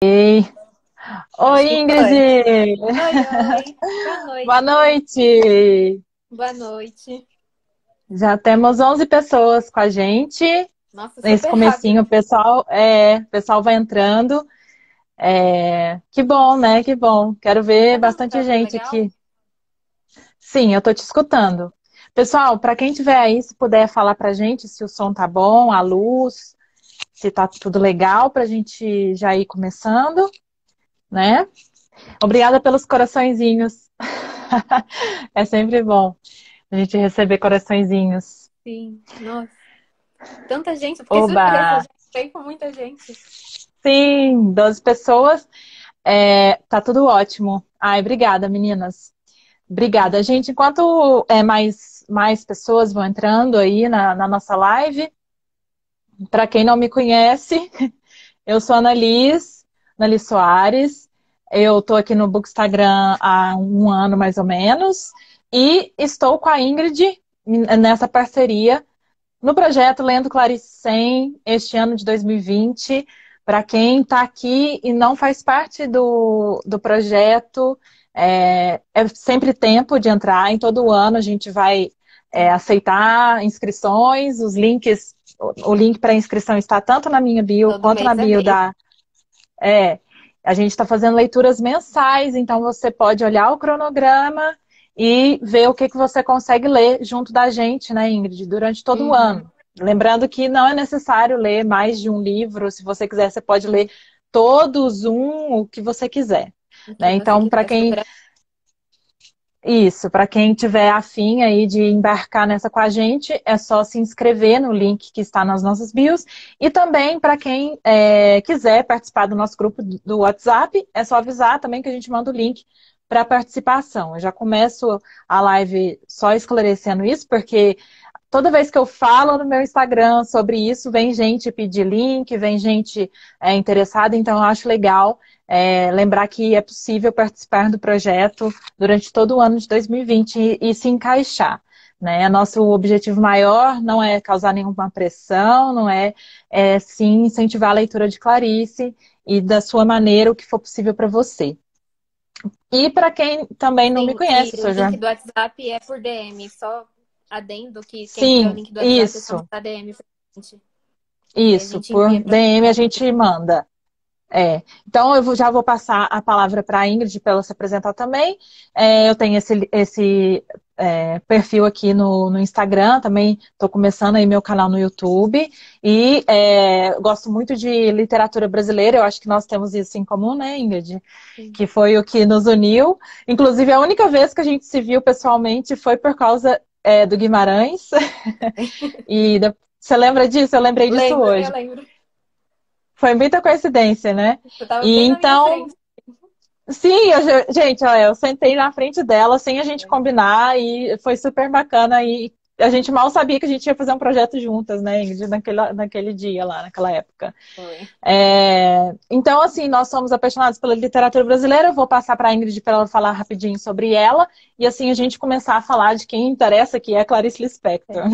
Ei. Oi, Acho que foi. Ingrid! Oi, oi. Boa Boa noite. noite! Boa noite. Já temos 11 pessoas com a gente. Nossa, Nesse super rápido. comecinho, o pessoal vai entrando. Que bom, né? Que bom. Quero ver Tá dando bastante pra ver gente legal? aqui. Sim, eu tô te escutando. Pessoal, para quem tiver aí, se puder falar pra gente se o som tá bom, a luz, se tá tudo legal pra gente já ir começando, né? Obrigada pelos coraçõezinhos. É sempre bom a gente receber coraçõezinhos. Sim. Nossa, tanta gente. Eu fiquei surpresa. Oba! Já veio com muita gente. Sim, 12 pessoas. Tá tudo ótimo. Ai, obrigada, meninas. Obrigada, gente. Enquanto mais pessoas vão entrando aí na nossa live, para quem não me conhece, eu sou a Annalise Soares. Eu estou aqui no Bookstagram há um ano mais ou menos e estou com a Ingrid nessa parceria no projeto Lendo Clarice 100 este ano de 2020. Para quem está aqui e não faz parte do projeto, é sempre tempo de entrar. Em todo ano a gente vai aceitar inscrições, os links, o link para inscrição está tanto na minha bio Todo quanto na mês é bio mês. da é, a gente está fazendo leituras mensais, então você pode olhar o cronograma e ver o que que você consegue ler junto da gente, né, Ingrid, durante todo o Uhum. ano. Lembrando que não é necessário ler mais de um livro, se você quiser, você pode ler todos o que você quiser. O que Né? você Então, para quiser, quem super. isso, para quem tiver afim aí de embarcar nessa com a gente, é só se inscrever no link que está nas nossas bios. E também, para quem quiser participar do nosso grupo do WhatsApp, é só avisar também que a gente manda o link para participação. Eu já começo a live só esclarecendo isso, porque toda vez que eu falo no meu Instagram sobre isso, vem gente pedir link, vem gente interessada, então eu acho legal lembrar que é possível participar do projeto durante todo o ano de 2020 e se encaixar. Né? Nosso objetivo maior não é causar nenhuma pressão, não é sim incentivar a leitura de Clarice e da sua maneira o que for possível para você. E para quem também não me Sim, e conhece, o sou link do WhatsApp é por DM. Só adendo que quem quiser o Sim, link do WhatsApp é só isso. mandar DM pra gente. Que a Isso, gente por envia pra todo DM a mundo. gente manda. Então, já vou passar a palavra para a Ingrid para ela se apresentar também. Eu tenho esse perfil aqui no Instagram, também estou começando aí meu canal no YouTube. E gosto muito de literatura brasileira, eu acho que nós temos isso em comum, né, Ingrid? Sim. Que foi o que nos uniu. Inclusive, a única vez que a gente se viu pessoalmente foi por causa do Guimarães. Você lembra disso? Eu lembrei disso Lembro, eu hoje. lembro. Foi muita coincidência, né? Você tava E bem na minha então, frente. sim, gente, olha, eu sentei na frente dela sem a gente Foi. combinar e foi super bacana. E a gente mal sabia que a gente ia fazer um projeto juntas, né, Ingrid, naquele dia lá, naquela época. Foi. Então, assim, nós somos apaixonados pela literatura brasileira. Eu vou passar para a Ingrid para ela falar rapidinho sobre ela e assim a gente começar a falar de quem interessa, que é a Clarice Lispector. É.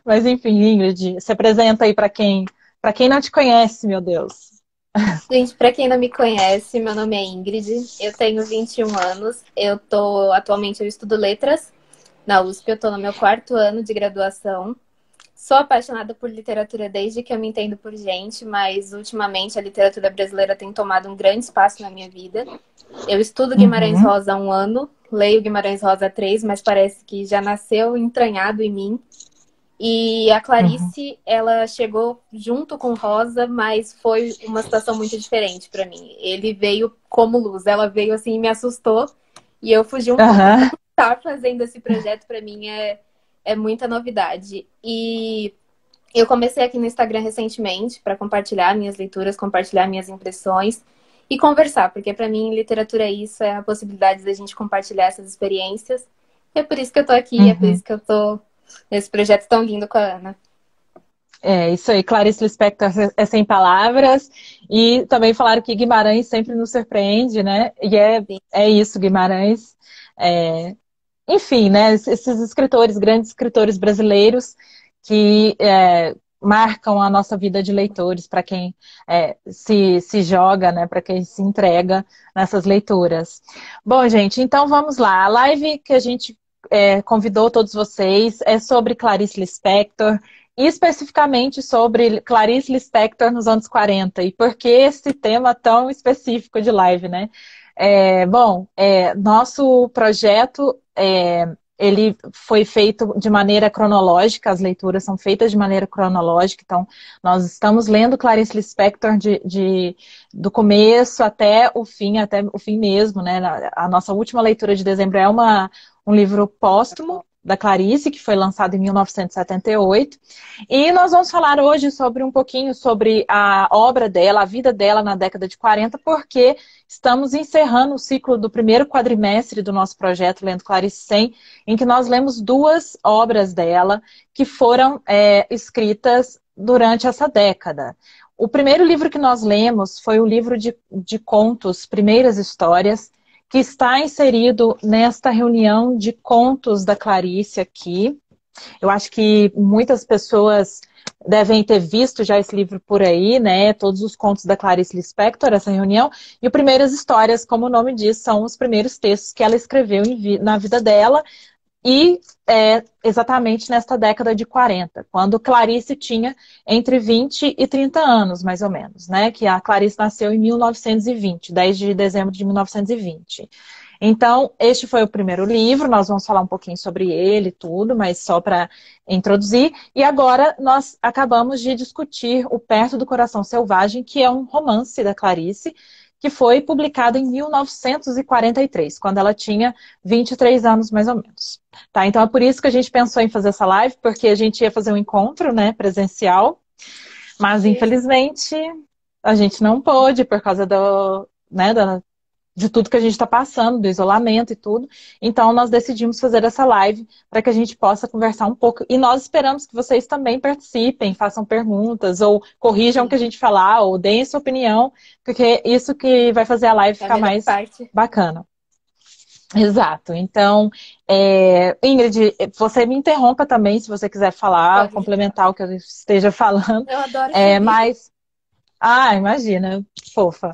Mas enfim, Ingrid, se apresenta aí para quem não te conhece, meu Deus. Gente, pra quem não me conhece, meu nome é Ingrid, eu tenho 21 anos, atualmente eu estudo letras na USP, eu tô no meu quarto ano de graduação. Sou apaixonada por literatura desde que eu me entendo por gente, mas ultimamente a literatura brasileira tem tomado um grande espaço na minha vida. Eu estudo Guimarães Uhum, Rosa há um ano, leio Guimarães Rosa há 3, mas parece que já nasceu entranhado em mim. E a uhum. Clarice, ela chegou junto com Rosa, mas foi uma situação muito diferente para mim. Ele veio como luz, ela veio assim e me assustou e eu fugi um pouco. Então, Aham. estar fazendo esse projeto para mim é muita novidade. E eu comecei aqui no Instagram recentemente para compartilhar minhas leituras, compartilhar minhas impressões e conversar, porque para mim literatura é isso, é a possibilidade da gente compartilhar essas experiências. É por isso que eu tô aqui, é por isso Uhum. que eu tô nesse projeto tão lindo com a Ana. É isso aí, Clarice Lispector é sem palavras. E também falaram que Guimarães sempre nos surpreende, né? E Sim. é isso, Guimarães. É, enfim, né? Esses escritores, grandes escritores brasileiros que marcam a nossa vida de leitores, para quem se joga, né, para quem se entrega nessas leituras. Bom, gente, então vamos lá. A live que a gente convidou todos vocês é sobre Clarice Lispector, e especificamente sobre Clarice Lispector nos anos 40. E por que esse tema tão específico de live, né? Nosso projeto ele foi feito de maneira cronológica, as leituras são feitas de maneira cronológica, então nós estamos lendo Clarice Lispector do começo até o fim mesmo, né? A nossa última leitura de dezembro é um livro póstumo da Clarice, que foi lançado em 1978. E nós vamos falar hoje um pouquinho sobre a obra dela, a vida dela na década de 40, porque estamos encerrando o ciclo do primeiro quadrimestre do nosso projeto Lendo Clarice 100, em que nós lemos 2 obras dela que foram escritas durante essa década. O primeiro livro que nós lemos foi o livro de contos, Primeiras Histórias, que está inserido nesta reunião de contos da Clarice aqui. Eu acho que muitas pessoas devem ter visto já esse livro por aí, né? Todos os contos da Clarice Lispector, essa reunião. E o Primeiras Histórias, como o nome diz, são os primeiros textos que ela escreveu na vida dela. E exatamente nesta década de 40, quando Clarice tinha entre 20 e 30 anos, mais ou menos, né? Que a Clarice nasceu em 1920, 10 de dezembro de 1920. Então, este foi o primeiro livro, nós vamos falar um pouquinho sobre ele e tudo, mas só para introduzir. E agora nós acabamos de discutir O Perto do Coração Selvagem, que é um romance da Clarice, que foi publicado em 1943, quando ela tinha 23 anos, mais ou menos. Tá? Então é por isso que a gente pensou em fazer essa live, porque a gente ia fazer um encontro, né, presencial, mas infelizmente a gente não pôde por causa de tudo que a gente está passando, do isolamento e tudo. Então, nós decidimos fazer essa live para que a gente possa conversar um pouco. E nós esperamos que vocês também participem, façam perguntas, ou corrijam o que a gente falar, ou deem sua opinião, porque isso que vai fazer a live ficar mais bacana. Exato. Então, Ingrid, você me interrompa também, se você quiser falar, complementar o que eu esteja falando. Eu adoro imagina, fofa.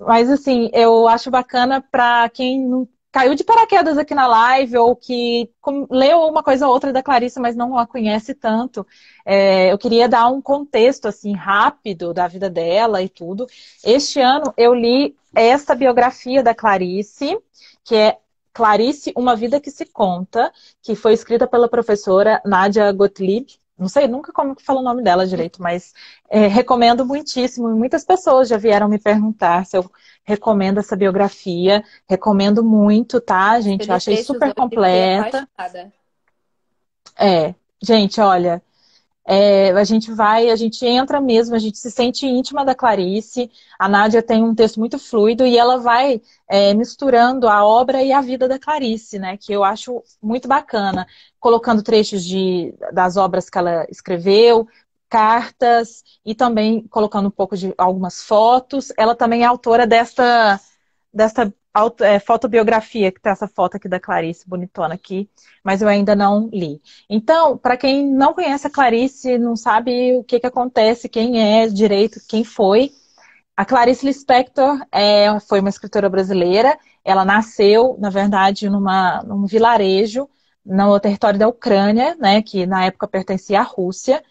Mas assim, eu acho bacana para quem não caiu de paraquedas aqui na live ou que leu uma coisa ou outra da Clarice, mas não a conhece tanto. Eu queria dar um contexto assim rápido da vida dela e tudo. Este ano eu li essa biografia da Clarice, que é Clarice, Uma Vida que se Conta, que foi escrita pela professora Nadia Gottlieb. Não sei nunca como que fala o nome dela direito, mas recomendo muitíssimo. Muitas pessoas já vieram me perguntar se eu recomendo essa biografia. Recomendo muito, tá, gente? Eu achei super completa. Gente, olha, a gente entra mesmo, a gente se sente íntima da Clarice. A Nádia tem um texto muito fluido e ela vai misturando a obra e a vida da Clarice, né? Que eu acho muito bacana, colocando trechos das obras que ela escreveu, cartas e também colocando um pouco de algumas fotos. Ela também é autora desta fotobiografia, que tem essa foto aqui da Clarice, bonitona aqui, mas eu ainda não li. Então, para quem não conhece a Clarice, não sabe o que acontece, quem é direito, quem foi, a Clarice Lispector foi uma escritora brasileira. Ela nasceu, na verdade, num vilarejo no território da Ucrânia, né, que na época pertencia à Rússia,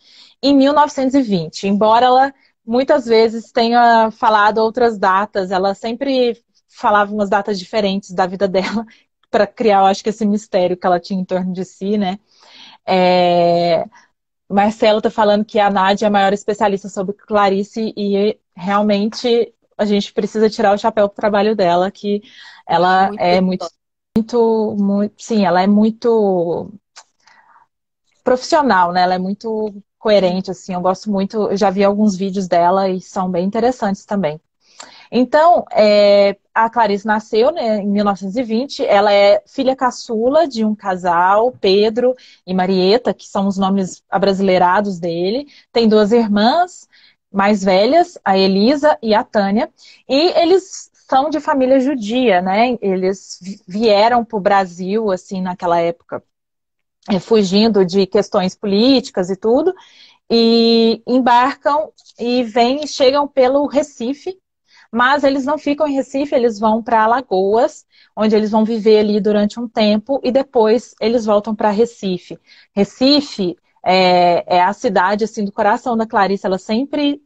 em 1920. Embora ela muitas vezes tenha falado outras datas, ela sempre falava umas datas diferentes da vida dela para criar, eu acho que esse mistério que ela tinha em torno de si, né? Marcelo está falando que a Nádia é a maior especialista sobre Clarice e realmente a gente precisa tirar o chapéu pro trabalho dela, que ela sim, ela é muito profissional, né? Ela é muito coerente, assim, eu gosto muito, eu já vi alguns vídeos dela e são bem interessantes também. Então, a Clarice nasceu, né, em 1920, ela é filha caçula de um casal, Pedro e Marieta, que são os nomes abrasileirados dele. Tem 2 irmãs mais velhas, a Elisa e a Tânia, e eles são de família judia, né? Eles vieram para o Brasil, assim, naquela época, fugindo de questões políticas e tudo, e embarcam e chegam pelo Recife, mas eles não ficam em Recife, eles vão para Alagoas, onde eles vão viver ali durante um tempo e depois eles voltam para Recife. Recife é a cidade assim do coração da Clarice, ela sempre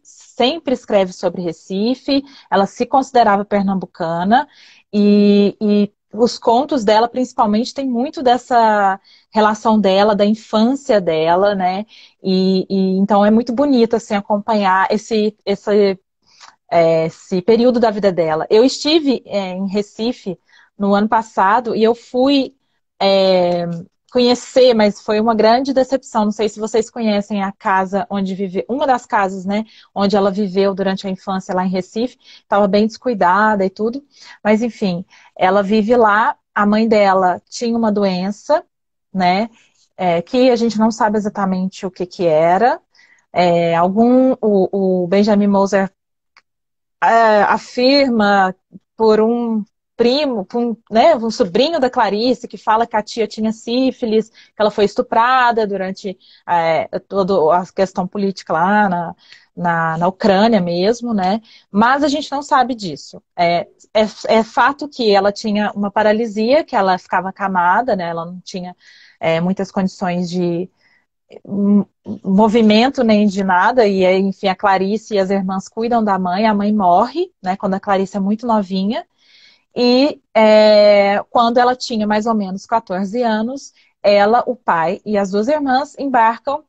escreve sobre Recife, ela se considerava pernambucana e os contos dela, principalmente, tem muito dessa relação dela, da infância dela, né? Então é muito bonito assim acompanhar esse período da vida dela. Eu estive em Recife no ano passado e eu fui conhecer, mas foi uma grande decepção. Não sei se vocês conhecem a casa onde vive, uma das casas, né, onde ela viveu durante a infância lá em Recife. Estava bem descuidada e tudo, mas enfim, ela vive lá. A mãe dela tinha uma doença, né, que a gente não sabe exatamente o que que era. O Benjamin Moser afirma por um primo, né, um sobrinho da Clarice, que fala que a tia tinha sífilis, que ela foi estuprada durante toda a questão política lá na Ucrânia mesmo, né? Mas a gente não sabe disso. É fato que ela tinha uma paralisia, que ela ficava acamada, né? Ela não tinha muitas condições de movimento nem de nada, e aí, enfim, a Clarice e as irmãs cuidam da mãe, a mãe morre, né, quando a Clarice é muito novinha, e quando ela tinha mais ou menos 14 anos, ela, o pai e as duas irmãs embarcam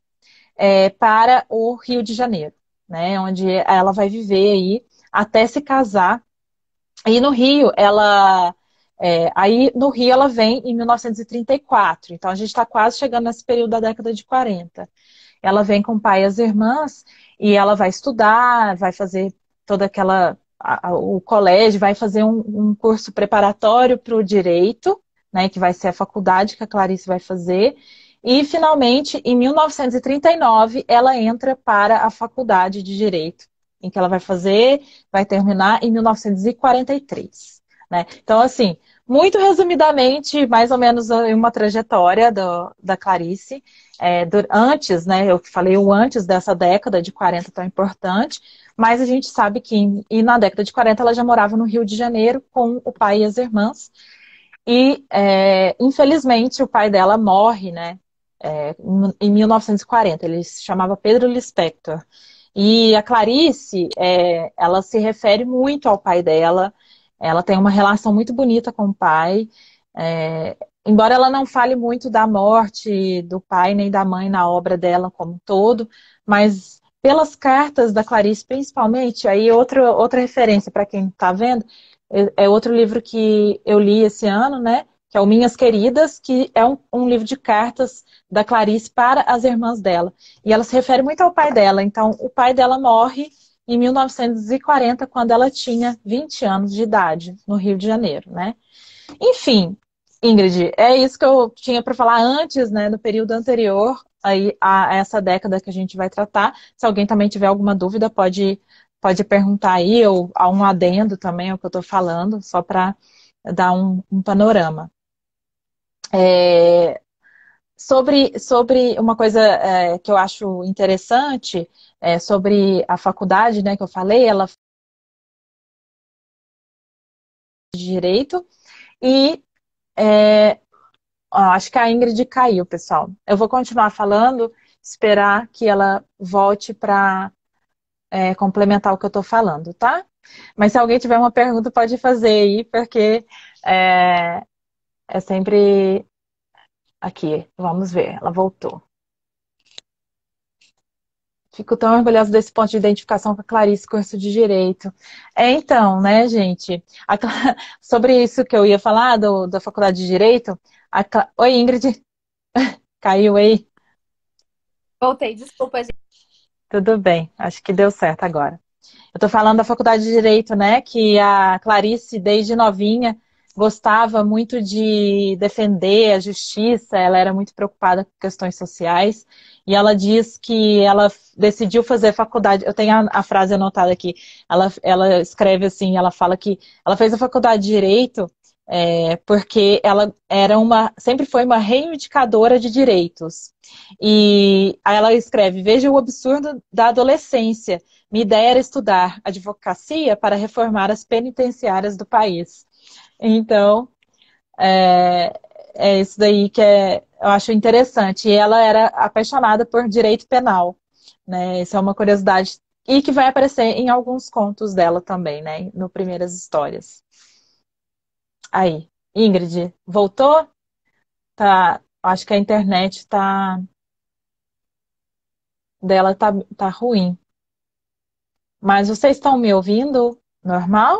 para o Rio de Janeiro, né, onde ela vai viver aí até se casar, e no Rio aí no Rio ela vem em 1934, então a gente está quase chegando nesse período da década de 40. Ela vem com o pai e as irmãs e ela vai estudar, vai fazer toda o colégio, vai fazer um curso preparatório para o direito, né, que vai ser a faculdade que a Clarice vai fazer. E, finalmente, em 1939, ela entra para a faculdade de direito, em que ela vai terminar em 1943. Né? Então, assim, muito resumidamente, mais ou menos uma trajetória da Clarice. Antes, né, eu falei o antes dessa década de 40 tão importante, mas a gente sabe que na década de 40 ela já morava no Rio de Janeiro com o pai e as irmãs, e infelizmente o pai dela morre, né, em 1940, ele se chamava Pedro Lispector, e a Clarice, ela se refere muito ao pai dela, ela tem uma relação muito bonita com o pai, embora ela não fale muito da morte do pai nem da mãe na obra dela como um todo, mas pelas cartas da Clarice, principalmente, aí outra referência para quem está vendo, é outro livro que eu li esse ano, né? Que é o Minhas Queridas, que é um livro de cartas da Clarice para as irmãs dela. E ela se refere muito ao pai dela. Então, o pai dela morre em 1940, quando ela tinha 20 anos de idade, no Rio de Janeiro, né? Enfim, Ingrid, é isso que eu tinha para falar antes, né, no período anterior aí a essa década que a gente vai tratar. Se alguém também tiver alguma dúvida, pode perguntar aí, ou há um adendo também ao que eu estou falando, só para dar um panorama. Sobre uma coisa que eu acho interessante, sobre a faculdade, né, que eu falei, ela de Direito, e acho que a Ingrid caiu, pessoal. Eu vou continuar falando, esperar que ela volte para complementar o que eu estou falando, tá? Mas se alguém tiver uma pergunta, pode fazer aí, porque é sempre aqui. Vamos ver, ela voltou. Fico tão orgulhosa desse ponto de identificação com a Clarice, curso de Direito. Então, né, gente, sobre isso que eu ia falar, da Faculdade de Direito, Oi, Ingrid, caiu aí? Voltei, desculpa, gente. Tudo bem, acho que deu certo agora. Eu estou falando da Faculdade de Direito, né? Que a Clarice, desde novinha, gostava muito de defender a justiça, ela era muito preocupada com questões sociais, e ela diz que ela decidiu fazer faculdade. Eu tenho a frase anotada aqui. Ela escreve assim, ela fala que ela fez a faculdade de Direito porque ela era sempre foi uma reivindicadora de direitos. E aí ela escreve: veja o absurdo da adolescência. Minha ideia era estudar advocacia para reformar as penitenciárias do país. Então, é isso daí que eu acho interessante. E ela era apaixonada por direito penal, né? Isso é uma curiosidade. E que vai aparecer em alguns contos dela também, né? No Primeiras Histórias. Aí, Ingrid, voltou? Tá, acho que a internet dela tá ruim. Mas vocês estão me ouvindo? Normal?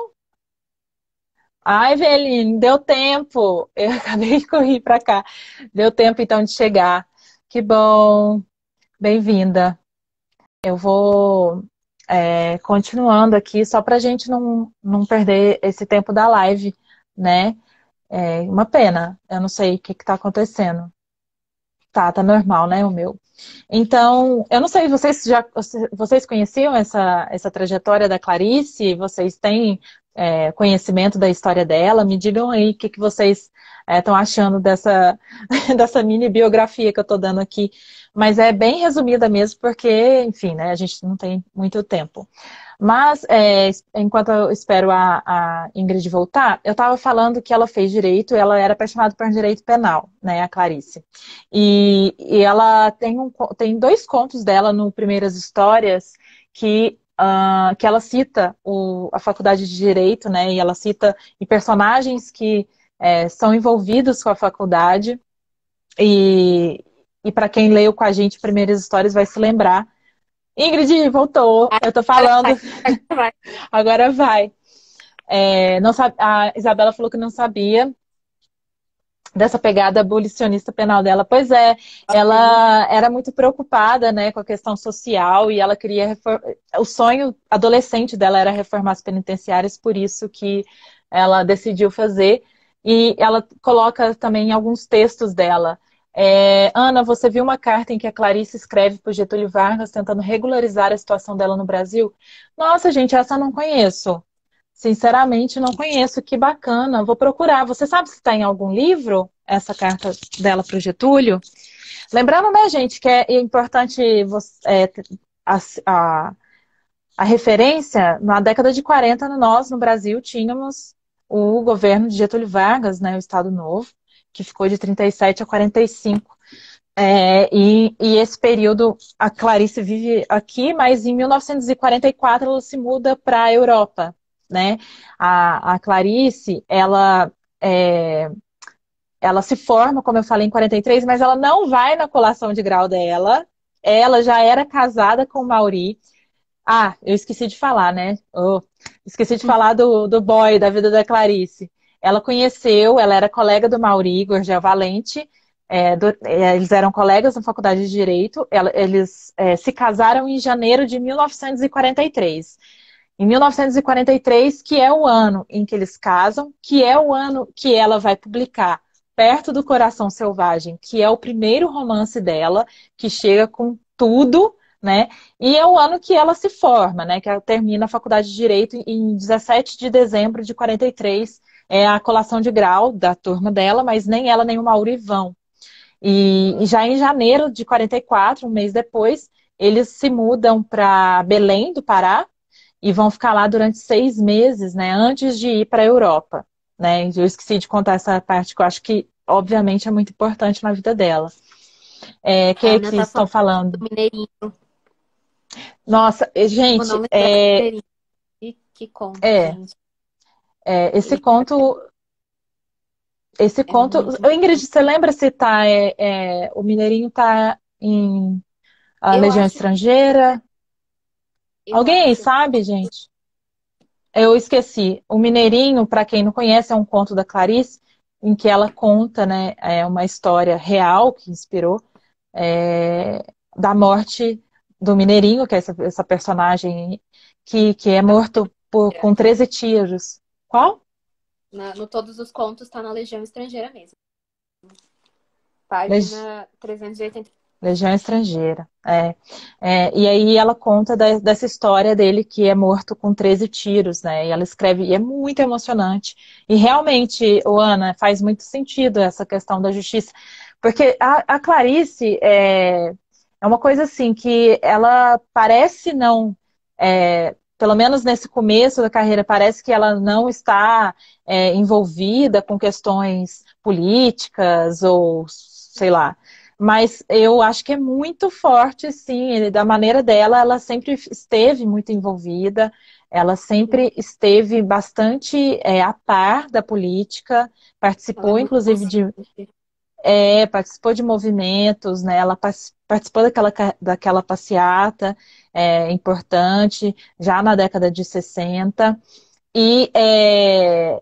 Ai, Eveline, deu tempo. Eu acabei de correr para cá. Deu tempo então de chegar. Que bom. Bem-vinda. Eu vou continuando aqui, só para a gente não perder esse tempo da live, né? É uma pena. Eu não sei o que está acontecendo. Tá normal, né, o meu. Então, eu não sei, vocês conheciam essa trajetória da Clarice? Vocês têm conhecimento da história dela? Me digam aí o que vocês estão achando dessa, dessa mini biografia que eu estou dando aqui. Mas é bem resumida mesmo, porque, enfim, né, a gente não tem muito tempo. Mas, enquanto eu espero a Ingrid voltar, eu estava falando que ela fez direito, ela era apaixonada por direito penal, né, a Clarice. E ela tem dois contos dela no Primeiras Histórias que ela cita a faculdade de Direito, né? E ela cita personagens que são envolvidos com a faculdade. E para quem leu com a gente Primeiras Histórias vai se lembrar. Ingrid, voltou. Eu tô Agora falando, vai, agora vai. agora vai. A Isabela falou que não sabia dessa pegada abolicionista penal dela. Pois é, Sim. ela era muito preocupada, né, com a questão social e ela queria o sonho adolescente dela era reformar as penitenciárias, por isso que ela decidiu fazer. E ela coloca também em alguns textos dela. Ana, você viu uma carta em que a Clarice escreve para o Getúlio Vargas tentando regularizar a situação dela no Brasil? Nossa, gente, essa eu não conheço. Sinceramente, não conheço. Que bacana. Vou procurar. Você sabe se está em algum livro essa carta dela para o Getúlio? Lembrando, né, gente, que é importante a, a, a referência. Na década de 40, nós, no Brasil, tínhamos o governo de Getúlio Vargas, né, o Estado Novo, que ficou de 37 a 45. E esse período, a Clarice vive aqui, mas em 1944 ela se muda para a Europa, né? A Clarice, ela se forma, como eu falei, em 43, mas ela não vai na colação de grau dela. Ela já era casada com o Mauri. Ah, eu esqueci de falar, né? Esqueci de falar do boy da vida da Clarice. Ela era colega do Mauri, Gurgel Valente. Eles eram colegas na faculdade de Direito. Eles se casaram em janeiro de 1943. Em 1943, que é o ano em que eles casam, que é o ano que ela vai publicar Perto do Coração Selvagem, que é o primeiro romance dela, que chega com tudo, né? E é o ano que ela se forma, né? Que ela termina a faculdade de Direito em 17 de dezembro de 43. É a colação de grau da turma dela, mas nem ela nem o Mauri vão. E já em janeiro de 44, um mês depois, eles se mudam para Belém do Pará e vão ficar lá durante 6 meses, né? Antes de ir para a Europa, né? Eu esqueci de contar essa parte que eu acho que, obviamente, é muito importante na vida dela. O A que Ana tá vocês estão falando falando? do Mineirinho. Nossa, O gente, nome dela é Mineirinho. E que conto, é, gente. esse Ele conto, esse é conto. muito Ingrid, bom. você lembra se tá, o Mineirinho tá em Eu Legião acho, Estrangeira? eu Alguém aí acho. sabe, gente? Eu esqueci. O Mineirinho, para quem não conhece, é um conto da Clarice, em que ela conta, né, uma história real que inspirou é, da morte do Mineirinho, que é essa personagem que é morto com 13 tiros. Qual? No Todos os Contos tá na Legião Estrangeira mesmo. Leg- Página 380. Legião Estrangeira. E aí ela conta dessa história dele que é morto com 13 tiros, né? E ela escreve, e é muito emocionante. E realmente, Ana, faz muito sentido essa questão da justiça. Porque a Clarice é uma coisa assim que ela parece não. Pelo menos nesse começo da carreira, parece que ela não está envolvida com questões políticas ou sei lá. Mas eu acho que é muito forte, sim, da maneira dela, ela sempre esteve muito envolvida, ela sempre esteve bastante a par da política, Ela é participou, muito inclusive, consciente. participou de movimentos, né? Ela participou daquela passeata importante, já na década de 60, e, é,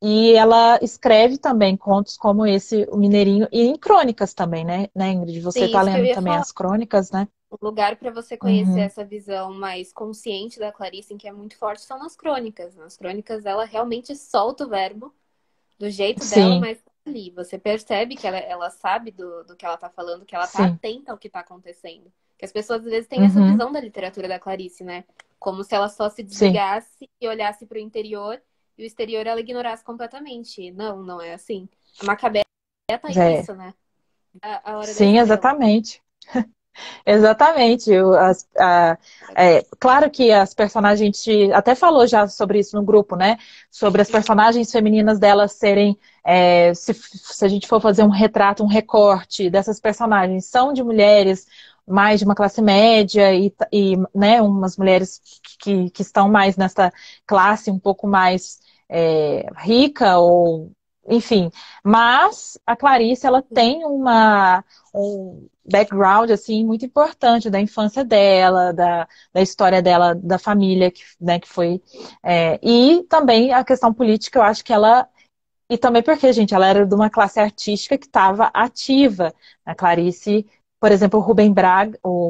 e ela escreve também contos como esse, O Mineirinho, e em crônicas também, né, Ingrid? Você Sim, está isso que eu lendo ia também falar. as crônicas, né? Um lugar para você conhecer Uhum. essa visão mais consciente da Clarice, em que é muito forte, são nas crônicas. Nas crônicas, ela realmente solta o verbo do jeito dela, Sim, mas tá ali. Você percebe que ela sabe do que ela tá falando, que ela tá sim. atenta ao que tá acontecendo. Que as pessoas às vezes têm essa Uhum. visão da literatura da Clarice, né? Como se ela só se Sim, desligasse e olhasse para o interior e o exterior ela ignorasse completamente. Não, não é assim. A Macabé tá é. isso, né? A Hora da Sim, Estrela. exatamente. Exatamente. Claro que as personagens, a gente até falou já sobre isso no grupo, né? Sobre as Uhum. personagens femininas delas serem, se a gente for fazer um retrato, um recorte dessas personagens, são de mulheres mais de uma classe média né, umas mulheres que estão mais nessa classe um pouco mais rica ou enfim, mas a Clarice ela tem um background assim muito importante da infância dela, da história dela, da família né, que foi e também a questão política, eu acho que ela e também porque, gente, ela era de uma classe artística que estava ativa. A Clarice, por exemplo, o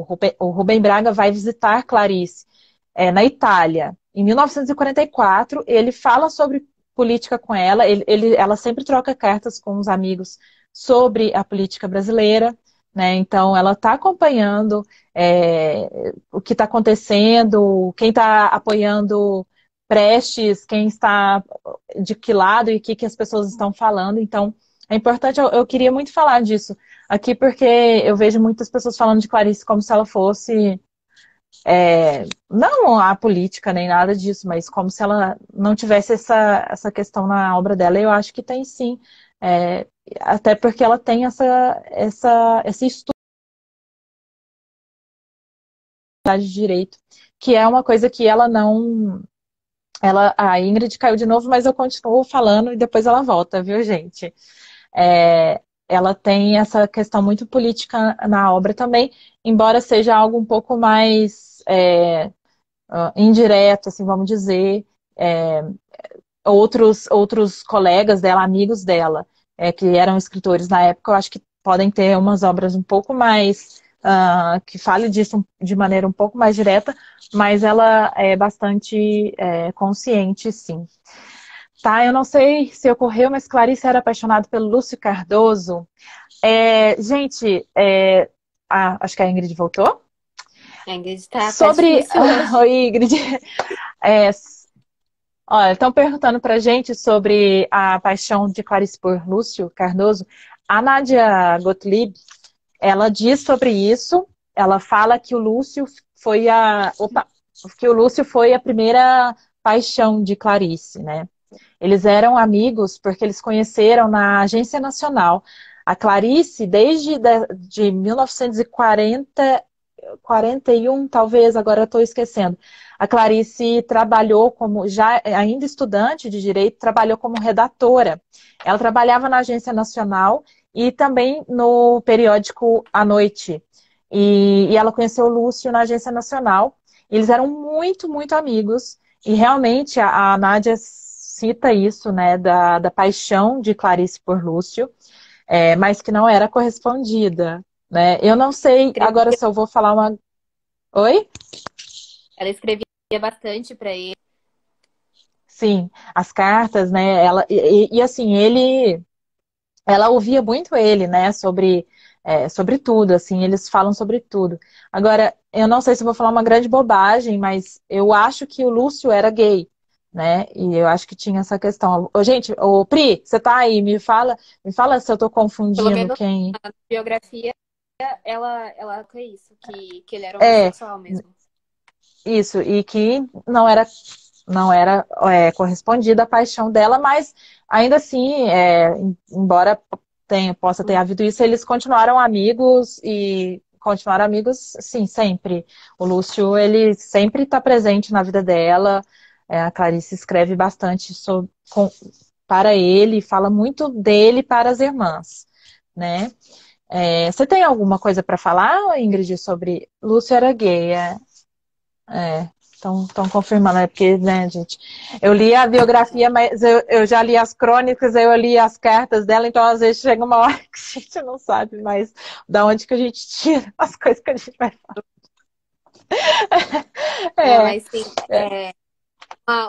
Rubem Braga vai visitar Clarice na Itália. Em 1944, ele fala sobre política com ela, ela sempre troca cartas com os amigos sobre a política brasileira, né? Então, ela está acompanhando o que está acontecendo, quem está apoiando Prestes, quem está de que lado e o que as pessoas estão falando. Então, é importante, eu queria muito falar disso aqui, porque eu vejo muitas pessoas falando de Clarice como se ela fosse não a política nem nada disso, mas como se ela não tivesse essa questão na obra dela. Eu acho que tem sim, é, até porque ela tem esse estudo de direito, que é uma coisa que ela não. A Ingrid caiu de novo, mas eu continuo falando e depois ela volta, viu, gente? Ela tem essa questão muito política na obra também, embora seja algo um pouco mais indireto, assim, vamos dizer. É, outros colegas dela, amigos dela, que eram escritores na época, eu acho que podem ter umas obras um pouco mais que fale disso de maneira um pouco mais direta, mas ela é bastante consciente, sim. Tá, eu não sei se ocorreu, mas Clarice era apaixonada pelo Lúcio Cardoso. Gente, acho que a Ingrid voltou. A Ingrid tá Sobre. difícil hoje. Oi, Ingrid. É, Olha, estão perguntando pra gente sobre a paixão de Clarice por Lúcio Cardoso. A Nádia Gottlieb, ela diz sobre isso. Ela fala que o Lúcio que o Lúcio foi a primeira paixão de Clarice, né? Eles eram amigos porque eles conheceram na Agência Nacional. A Clarice, de 1940, 41, talvez, agora estou esquecendo. A Clarice trabalhou como, já ainda estudante de direito, trabalhou como redatora. Ela trabalhava na Agência Nacional e também no periódico À Noite. E ela conheceu o Lúcio na Agência Nacional. Eles eram muito, muito amigos. E realmente a Nádia cita isso, né, da paixão de Clarice por Lúcio, mas que não era correspondida. Né? Eu não sei agora Escrevia, se eu vou falar uma. Oi? ela escrevia bastante para ele. Sim, as cartas, né? Assim, ela ouvia muito ele, né? Sobre sobre tudo, assim, eles falam sobre tudo. Agora, eu não sei se eu vou falar uma grande bobagem, mas eu acho que o Lúcio era gay, né? E eu acho que tinha essa questão. Ô, gente, ô, Pri, você tá aí? Me fala se eu tô Pelo confundindo menos quem. na biografia, ela é isso, que ele era É, homossexual mesmo. isso, e que não era correspondida à paixão dela, mas ainda assim, embora possa ter havido isso, eles continuaram amigos e continuaram amigos, sim, sempre. O Lúcio, ele sempre está presente na vida dela. A Clarice escreve bastante para ele, fala muito dele para as irmãs, né? Você tem alguma coisa para falar, Ingrid, sobre Lúcio era gay? Estão confirmando, porque, né, gente, eu li a biografia, mas eu já li as crônicas, eu li as cartas dela, então às vezes chega uma hora que a gente não sabe mais da onde que a gente tira as coisas que a gente vai falar. Não, É, mas sim,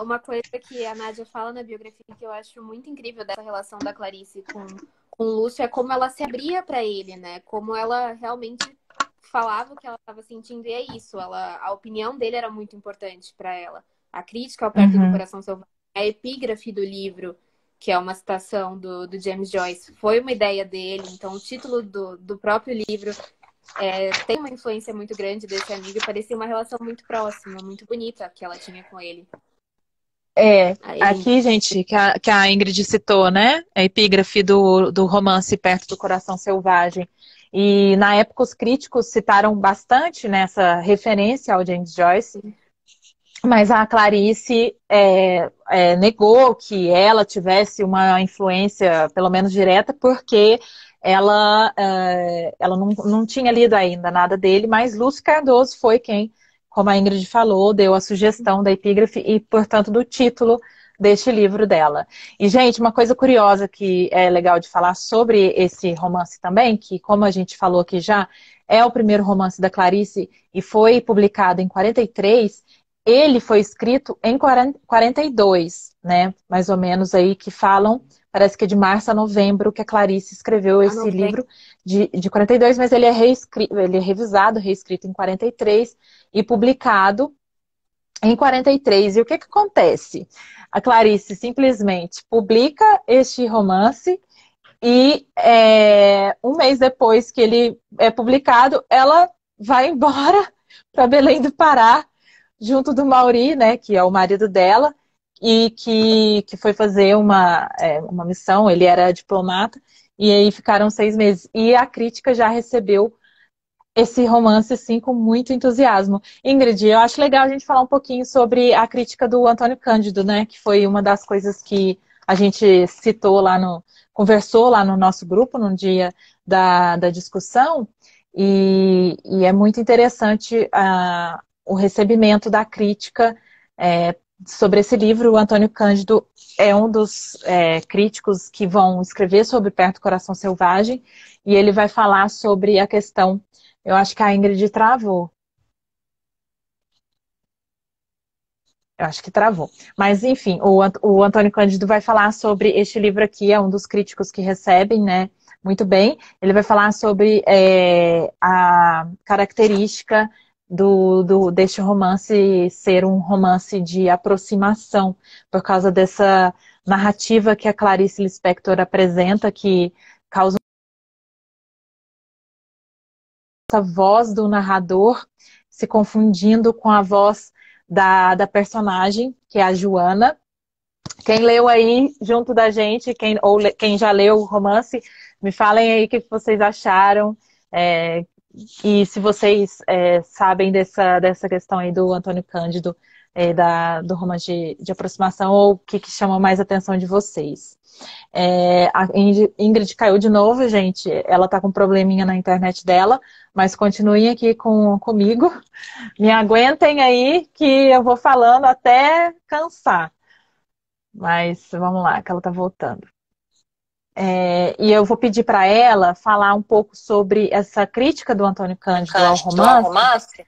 uma coisa que a Nádia fala na biografia que eu acho muito incrível dessa relação da Clarice com o Lúcio é como ela se abria para ele, né? Como ela realmente falava o que ela estava sentindo, e é isso. A opinião dele era muito importante para ela. A crítica ao Perto do uhum, Coração Selvagem, a epígrafe do livro, que é uma citação do James Joyce, foi uma ideia dele. Então, o título do próprio livro tem uma influência muito grande desse amigo e parecia uma relação muito próxima, muito bonita que ela tinha com ele. Aí ele aqui, gente, que a Ingrid citou, né? A epígrafe do romance Perto do Coração Selvagem. E na época os críticos citaram bastante nessa referência ao James Joyce. Mas a Clarice negou que ela tivesse uma influência, pelo menos direta, porque ela não tinha lido ainda nada dele, mas Lúcio Cardoso foi quem, como a Ingrid falou, deu a sugestão da epígrafe e, portanto, do título deste livro dela. E, gente, uma coisa curiosa que é legal de falar sobre esse romance também, que, como a gente falou aqui já, é o primeiro romance da Clarice e foi publicado em 43. Ele foi escrito em 42, né? Mais ou menos aí que falam, parece que é de março a novembro que a Clarice escreveu esse anotei. livro de 42, mas ele é revisado, reescrito em 43 e publicado em 43. E o que acontece? A Clarice simplesmente publica este romance e um mês depois que ele é publicado, ela vai embora para Belém do Pará junto do Mauri, né, que é o marido dela, e que foi fazer uma missão, ele era diplomata, e aí ficaram 6 meses. E a crítica já recebeu esse romance, assim, com muito entusiasmo. Ingrid, eu acho legal a gente falar um pouquinho sobre a crítica do Antônio Cândido, né, que foi uma das coisas que a gente citou conversou lá no nosso grupo, no dia da discussão, e é muito interessante o recebimento da crítica sobre esse livro. O Antônio Cândido é um dos críticos que vão escrever sobre Perto do Coração Selvagem, e ele vai falar sobre a questão. Eu acho que a Ingrid travou. Eu acho que travou. Mas, enfim, o Antônio Cândido vai falar sobre este livro aqui, é um dos críticos que recebem, né? Muito bem. Ele vai falar sobre a característica deste romance ser um romance de aproximação, por causa dessa narrativa que a Clarice Lispector apresenta, que causa essa voz do narrador se confundindo com a voz da personagem, que é a Joana. Quem leu aí junto da gente, quem já leu o romance, me falem aí o que vocês acharam. E se vocês sabem dessa questão aí do Antônio Cândido, do romance de aproximação, ou o que chama mais a atenção de vocês. A Ingrid caiu de novo, gente. Ela tá com um probleminha na internet dela, mas continuem aqui comigo. Me aguentem aí que eu vou falando até cansar. Mas vamos lá, que ela tá voltando. E eu vou pedir para ela falar um pouco sobre essa crítica do Antônio Cândido ao Cândido ao romance. romance?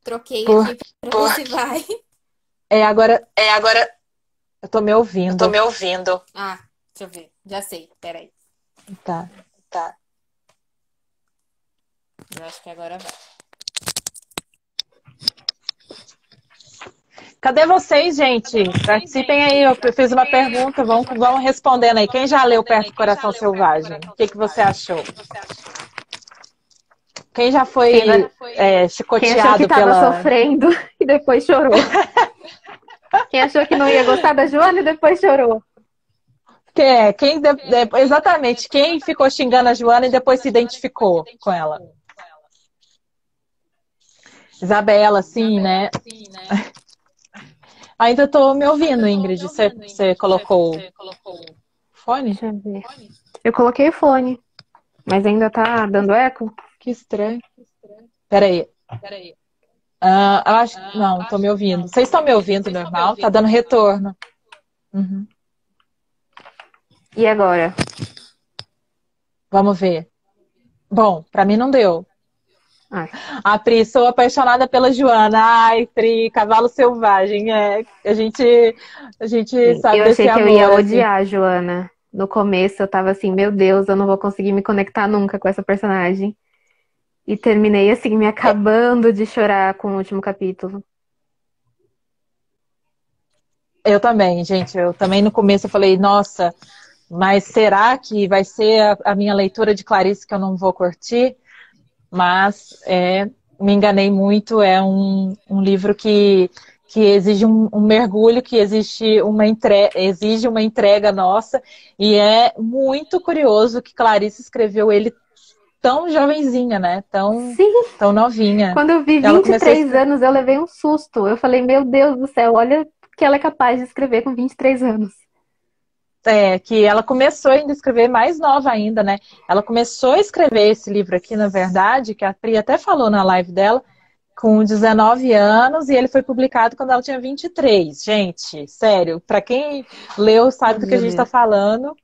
Troquei Por, aqui para ver se vai. agora Agora eu tô me eu tô ouvindo. me ouvindo. Ah, deixa eu ver. Já sei. Peraí. Tá. Tá. Eu acho que agora vai. Cadê vocês, gente? Participem aí. Eu fiz uma pergunta. Vamos respondendo aí. Quem já leu Perto do Coração Selvagem? O que você achou? Quem já Quem, foi quem achou que chicoteado tava pela. sofrendo e depois chorou. Quem achou que não ia gostar da Joana e depois chorou. Exatamente. Quem ficou xingando a Joana e depois se identificou com ela? Isabela, sim, né? Ainda estou me ouvindo, Ingrid. Você colocou o fone? Deixa eu ver. Eu coloquei o fone, mas ainda tá dando eco? Que estranho. Peraí. Eu acho. Não, estou me ouvindo. Vocês estão me ouvindo normal? Tá dando retorno. Uhum. E agora? Vamos ver. Bom, para mim não deu. Ai. A Pri, sou apaixonada pela Joana. Ai, Pri, cavalo selvagem. A gente sabe Eu desse achei que eu ia amor, assim. odiar a Joana. No começo eu tava assim, meu Deus, eu não vou conseguir me conectar nunca com essa personagem. E terminei assim, me acabando de chorar com o último capítulo. Eu também, gente. Eu também no começo eu falei, nossa, mas será que vai ser a minha leitura de Clarice que eu não vou curtir? Mas me enganei muito. É um livro que exige um mergulho, que exige uma entrega nossa. E é muito curioso que Clarice escreveu ele tão jovenzinha, né? Sim, Tão novinha. quando eu vi Ela começou a 23 anos, eu levei um susto. Eu falei, meu Deus do céu, olha o que ela é capaz de escrever com 23 anos. que ela começou ainda a escrever mais nova ainda, né? Ela começou a escrever esse livro aqui, na verdade, que a Pri até falou na live dela, com 19 anos, e ele foi publicado quando ela tinha 23. Gente, sério, para quem leu sabe do que a Meu gente está Deus. falando.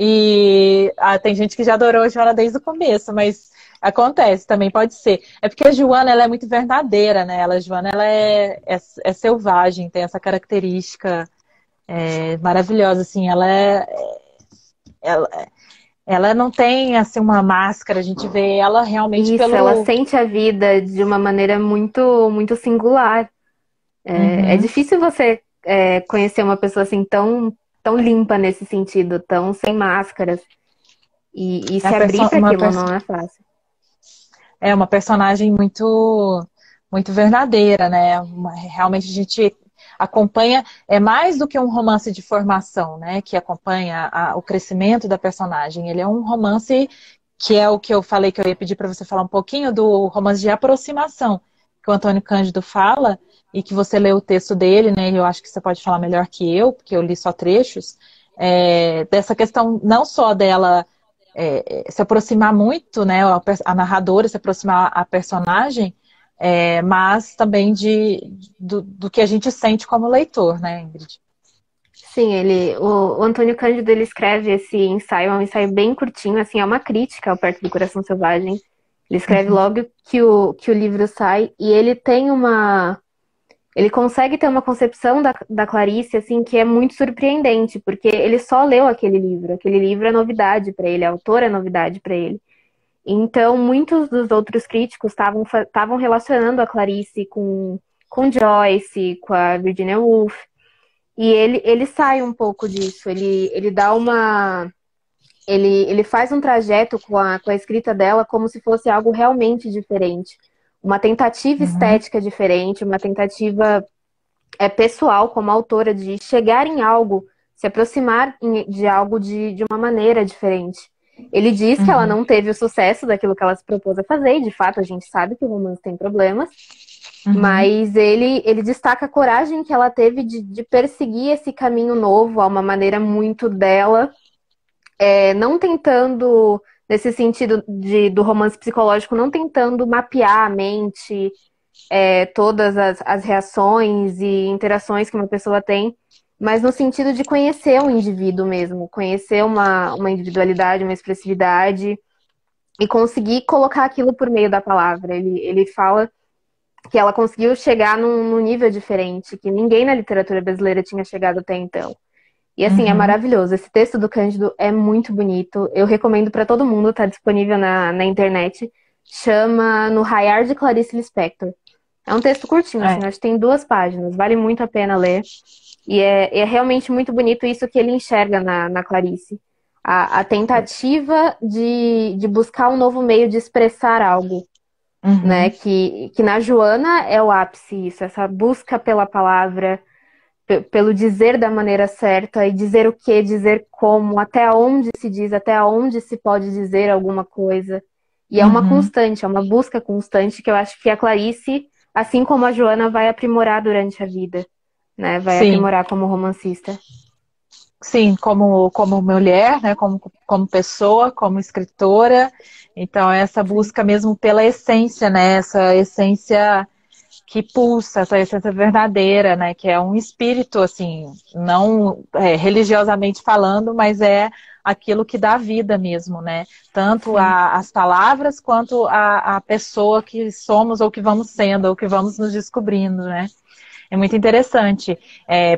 E tem gente que já adorou a Joana desde o começo, mas acontece, também pode ser. É porque a Joana, ela é muito verdadeira, né? A Joana, ela é selvagem, tem essa característica maravilhosa, assim. Ela, ela não tem, assim, uma máscara. A gente vê ela realmente Isso, ela pelo... sente a vida de uma maneira muito, muito singular. É Uhum. difícil você conhecer uma pessoa assim tão, tão limpa nesse sentido, tão sem máscaras. E É se abrir para aquilo não é fácil. uma personagem muito, muito verdadeira, né? Realmente a gente acompanha, é mais do que um romance de formação, né? Que acompanha o crescimento da personagem. Ele é um romance que é o que eu falei que eu ia pedir para você falar um pouquinho do romance de aproximação que o Antônio Cândido fala e que você leu o texto dele, né? E eu acho que você pode falar melhor que eu, porque eu li só trechos, dessa questão não só dela se aproximar muito, né, a narradora se aproximar a personagem, mas também do que a gente sente como leitor, né, Ingrid? Sim, o Antônio Cândido ele escreve esse ensaio, é um ensaio bem curtinho, assim, é uma crítica ao Perto do Coração Selvagem. Ele escreve logo que o livro sai e ele tem ele consegue ter uma concepção da Clarice, assim, que é muito surpreendente, porque ele só leu aquele livro. Aquele livro é novidade para ele, a autora é novidade para ele. Então, muitos dos outros críticos estavam relacionando a Clarice com Joyce, com a Virginia Woolf. E ele sai um pouco disso. Ele dá uma. Ele faz um trajeto com a escrita dela como se fosse algo realmente diferente. Uma tentativa Uhum. estética diferente, uma tentativa pessoal como autora de chegar em algo, se aproximar de algo de uma maneira diferente. Ele diz que ela Uhum. não teve o sucesso daquilo que ela se propôs a fazer, e de fato a gente sabe que o romance tem problemas, Uhum. mas ele destaca a coragem que ela teve de perseguir esse caminho novo, a uma maneira muito dela, não tentando, nesse sentido do romance psicológico, não tentando mapear a mente, todas as reações e interações que uma pessoa tem, mas no sentido de conhecer o indivíduo mesmo, conhecer uma individualidade, uma expressividade e conseguir colocar aquilo por meio da palavra. Ele fala que ela conseguiu chegar num nível diferente, que ninguém na literatura brasileira tinha chegado até então. E assim, é Uhum. maravilhoso. Esse texto do Cândido é muito bonito. Eu recomendo para todo mundo, tá disponível na internet. chama No Raiar de Clarice Lispector. É um texto curtinho, assim, É. acho que tem 2 páginas, vale muito a pena ler. E é realmente muito bonito isso que ele enxerga na Clarice. A tentativa de buscar um novo meio de expressar algo, né? Uhum. Que na Joana é o ápice isso, essa busca pela palavra, pelo dizer da maneira certa e dizer o que, dizer como, até onde se diz, até onde se pode dizer alguma coisa. E é uma Uhum. constante, é uma busca constante que eu acho que a Clarice, assim como a Joana, vai aprimorar durante a vida, né? Vai Sim. aprimorar como romancista. Sim, como mulher, né, como pessoa, como escritora. Então, essa Sim. busca mesmo pela essência, né, essa essência que pulsa, essa essência verdadeira, né, que é um espírito, assim, não religiosamente falando, mas é aquilo que dá vida mesmo, né, tanto Sim. as palavras quanto a pessoa que somos ou que vamos sendo, ou que vamos nos descobrindo, né. É muito interessante.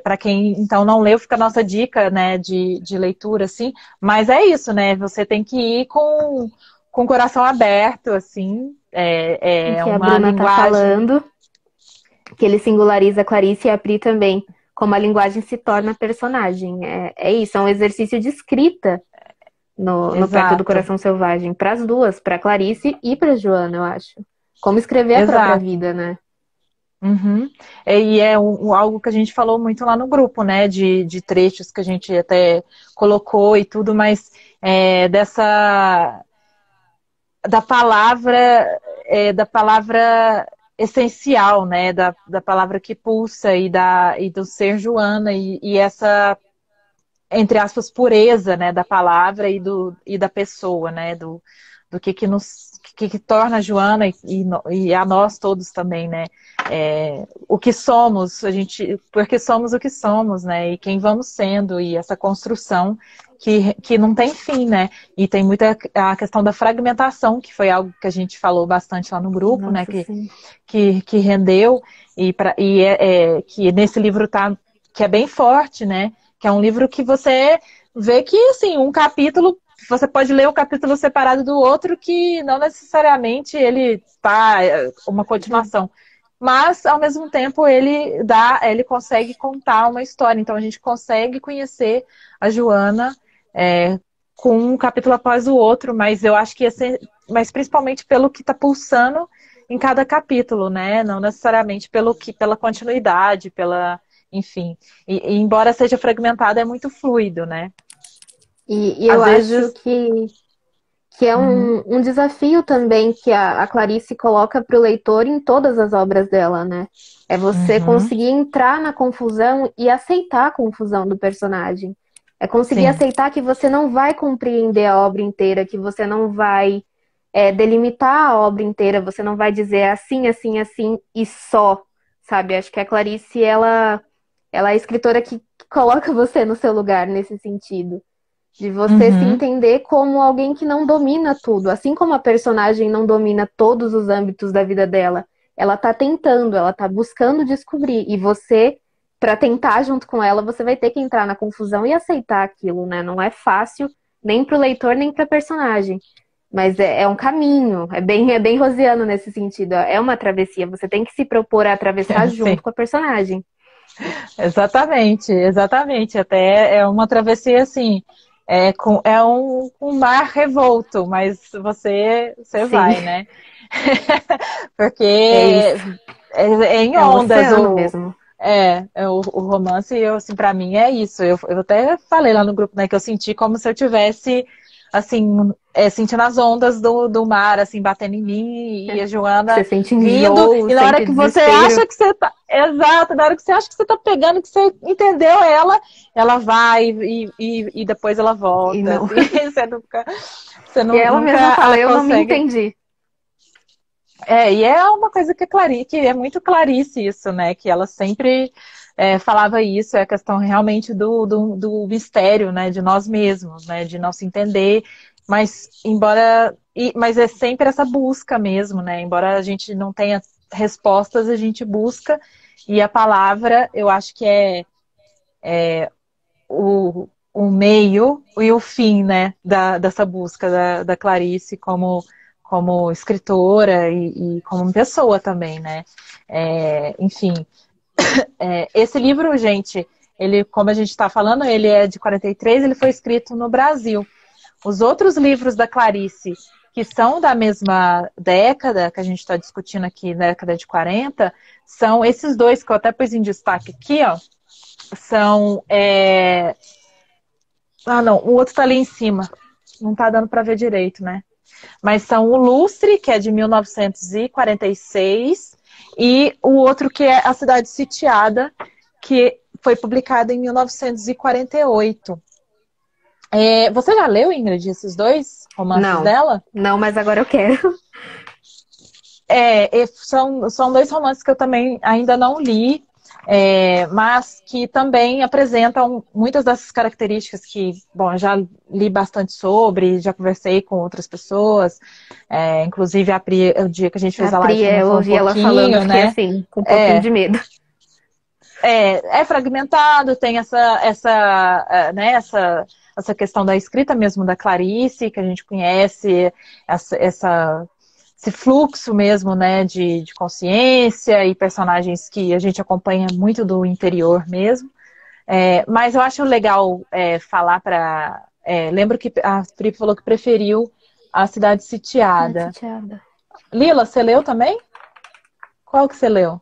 Para quem então não leu, fica a nossa dica, né, de leitura, assim. Mas é isso, né? Você tem que ir com o coração aberto, assim. O É que a uma Bruna tá linguagem. falando, que ele singulariza a Clarice e a Pri também, como a linguagem se torna personagem. É isso, é um exercício de escrita no Perto do Exato, Coração Selvagem, para as duas, para Clarice e para Joana, eu acho. Como escrever a própria exato. vida, né? Uhum. E é algo que a gente falou muito lá no grupo, né? De trechos que a gente até colocou e tudo, mas dessa da palavra essencial, né? Da palavra que pulsa e do ser Joana e essa, entre aspas, pureza, né? Da palavra e da pessoa, né? Do que torna a Joana e a nós todos também, né? O que somos, porque somos o que somos, né? E quem vamos sendo, e essa construção que não tem fim, né? E tem muita a questão da fragmentação, que foi algo que a gente falou bastante lá no grupo, né? Nossa, sim. Que rendeu, que nesse livro tá, que é bem forte, né? Que é um livro que você vê que, assim, um capítulo você pode ler o capítulo separado do outro, que não necessariamente ele tá uma continuação. Mas, ao mesmo tempo, ele consegue contar uma história. Então, a gente consegue conhecer a Joana com um capítulo após o outro, mas eu acho que mas principalmente pelo que está pulsando em cada capítulo, né? Não necessariamente pela continuidade, enfim. E embora seja fragmentado, é muito fluido, né? E eu Às acho vezes. que é Uhum, um desafio também que a Clarice coloca para o leitor em todas as obras dela, né? É você uhum, conseguir entrar na confusão e aceitar a confusão do personagem. É conseguir sim. aceitar que você não vai compreender a obra inteira, que você não vai delimitar a obra inteira, você não vai dizer assim, assim, assim e só, sabe? Acho que a Clarice, ela é a escritora que coloca você no seu lugar nesse sentido. De você se Uhum, entender como alguém que não domina tudo. Assim como a personagem não domina todos os âmbitos da vida dela. Ela tá tentando, ela tá buscando descobrir. E você, para tentar junto com ela, você vai ter que entrar na confusão e aceitar aquilo, né? Não é fácil nem pro leitor, nem pra personagem. Mas é um caminho, é bem rosiano nesse sentido. É uma travessia. Você tem que se propor a atravessar sim. junto com a personagem. Exatamente, exatamente. Até é uma travessia assim, é um mar revolto, mas você Sim, vai, né? Porque é isso. é em É um ondas oceano mesmo. o romance, eu, assim, para mim é isso. Eu até falei lá no grupo, né, que eu senti como se eu tivesse, assim, sentindo as ondas do mar, assim, batendo em mim, e a Que você Joana sente vindo, enjoo, e na hora sente que você desespero. acha que você tá, exato, na hora que você acha que você tá pegando, que você entendeu ela vai, e depois ela E volta, não. assim, você E ela mesma nunca fala, eu não me consegue. entendi. E é uma coisa que é muito Clarice isso, né? Que ela sempre falava isso, é a questão realmente do mistério, né? De nós mesmos, né? De não se entender, mas é sempre essa busca mesmo, né? Embora a gente não tenha respostas, a gente busca, e a palavra, eu acho que é o meio e o fim, né? Dessa busca da Clarice como escritora e como pessoa também, né? Enfim, esse livro, gente, ele, como a gente está falando, ele é de 43, ele foi escrito no Brasil. Os outros livros da Clarice, que são da mesma década, que a gente está discutindo aqui, década de 40, são esses dois que eu até pus em destaque aqui, ó. São... Ah, não, o outro está ali em cima. Não está dando para ver direito, né? Mas são o Lustre, que é de 1946, e o outro que é A Cidade Sitiada, que foi publicado em 1948. Você já leu, Ingrid, esses dois romances dela? Não, mas agora eu quero. São dois romances que eu também ainda não li, mas que também apresentam muitas dessas características que, bom, já li bastante sobre, já conversei com outras pessoas, inclusive a Pri, o dia que a gente fez a live, eu ouvi ela falando, eu fiquei assim, com um pouquinho de medo. É fragmentado, tem essa questão da escrita mesmo da Clarice, que a gente conhece, esse fluxo mesmo, né, de consciência e personagens que a gente acompanha muito do interior mesmo. Mas eu acho legal falar para... lembro que a Pri falou que preferiu A Cidade Sitiada. Lila, você leu também? Qual que você leu?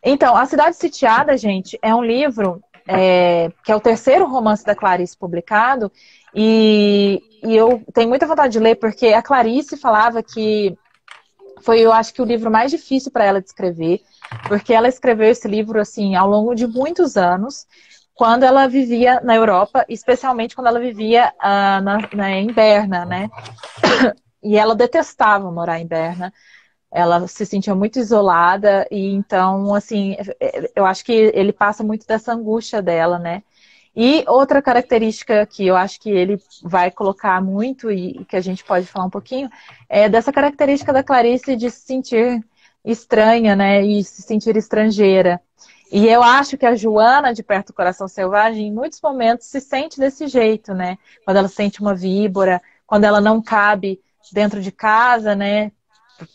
Então, A Cidade Sitiada, gente, é um livro que é o terceiro romance da Clarice publicado, e eu tenho muita vontade de ler, porque a Clarice falava que foi, eu acho que o livro mais difícil para ela de escrever, porque ela escreveu esse livro, assim, ao longo de muitos anos, quando ela vivia na Europa, especialmente quando ela vivia em Berna, né? E ela detestava morar em Berna. Ela se sentia muito isolada e então, assim, eu acho que ele passa muito dessa angústia dela, né? E outra característica que eu acho que ele vai colocar muito e que a gente pode falar um pouquinho é dessa característica da Clarice de se sentir estranha, né? E se sentir estrangeira. E eu acho que a Joana, de Perto do Coração Selvagem, em muitos momentos se sente desse jeito, né? Quando ela sente uma víbora, quando ela não cabe dentro de casa, né?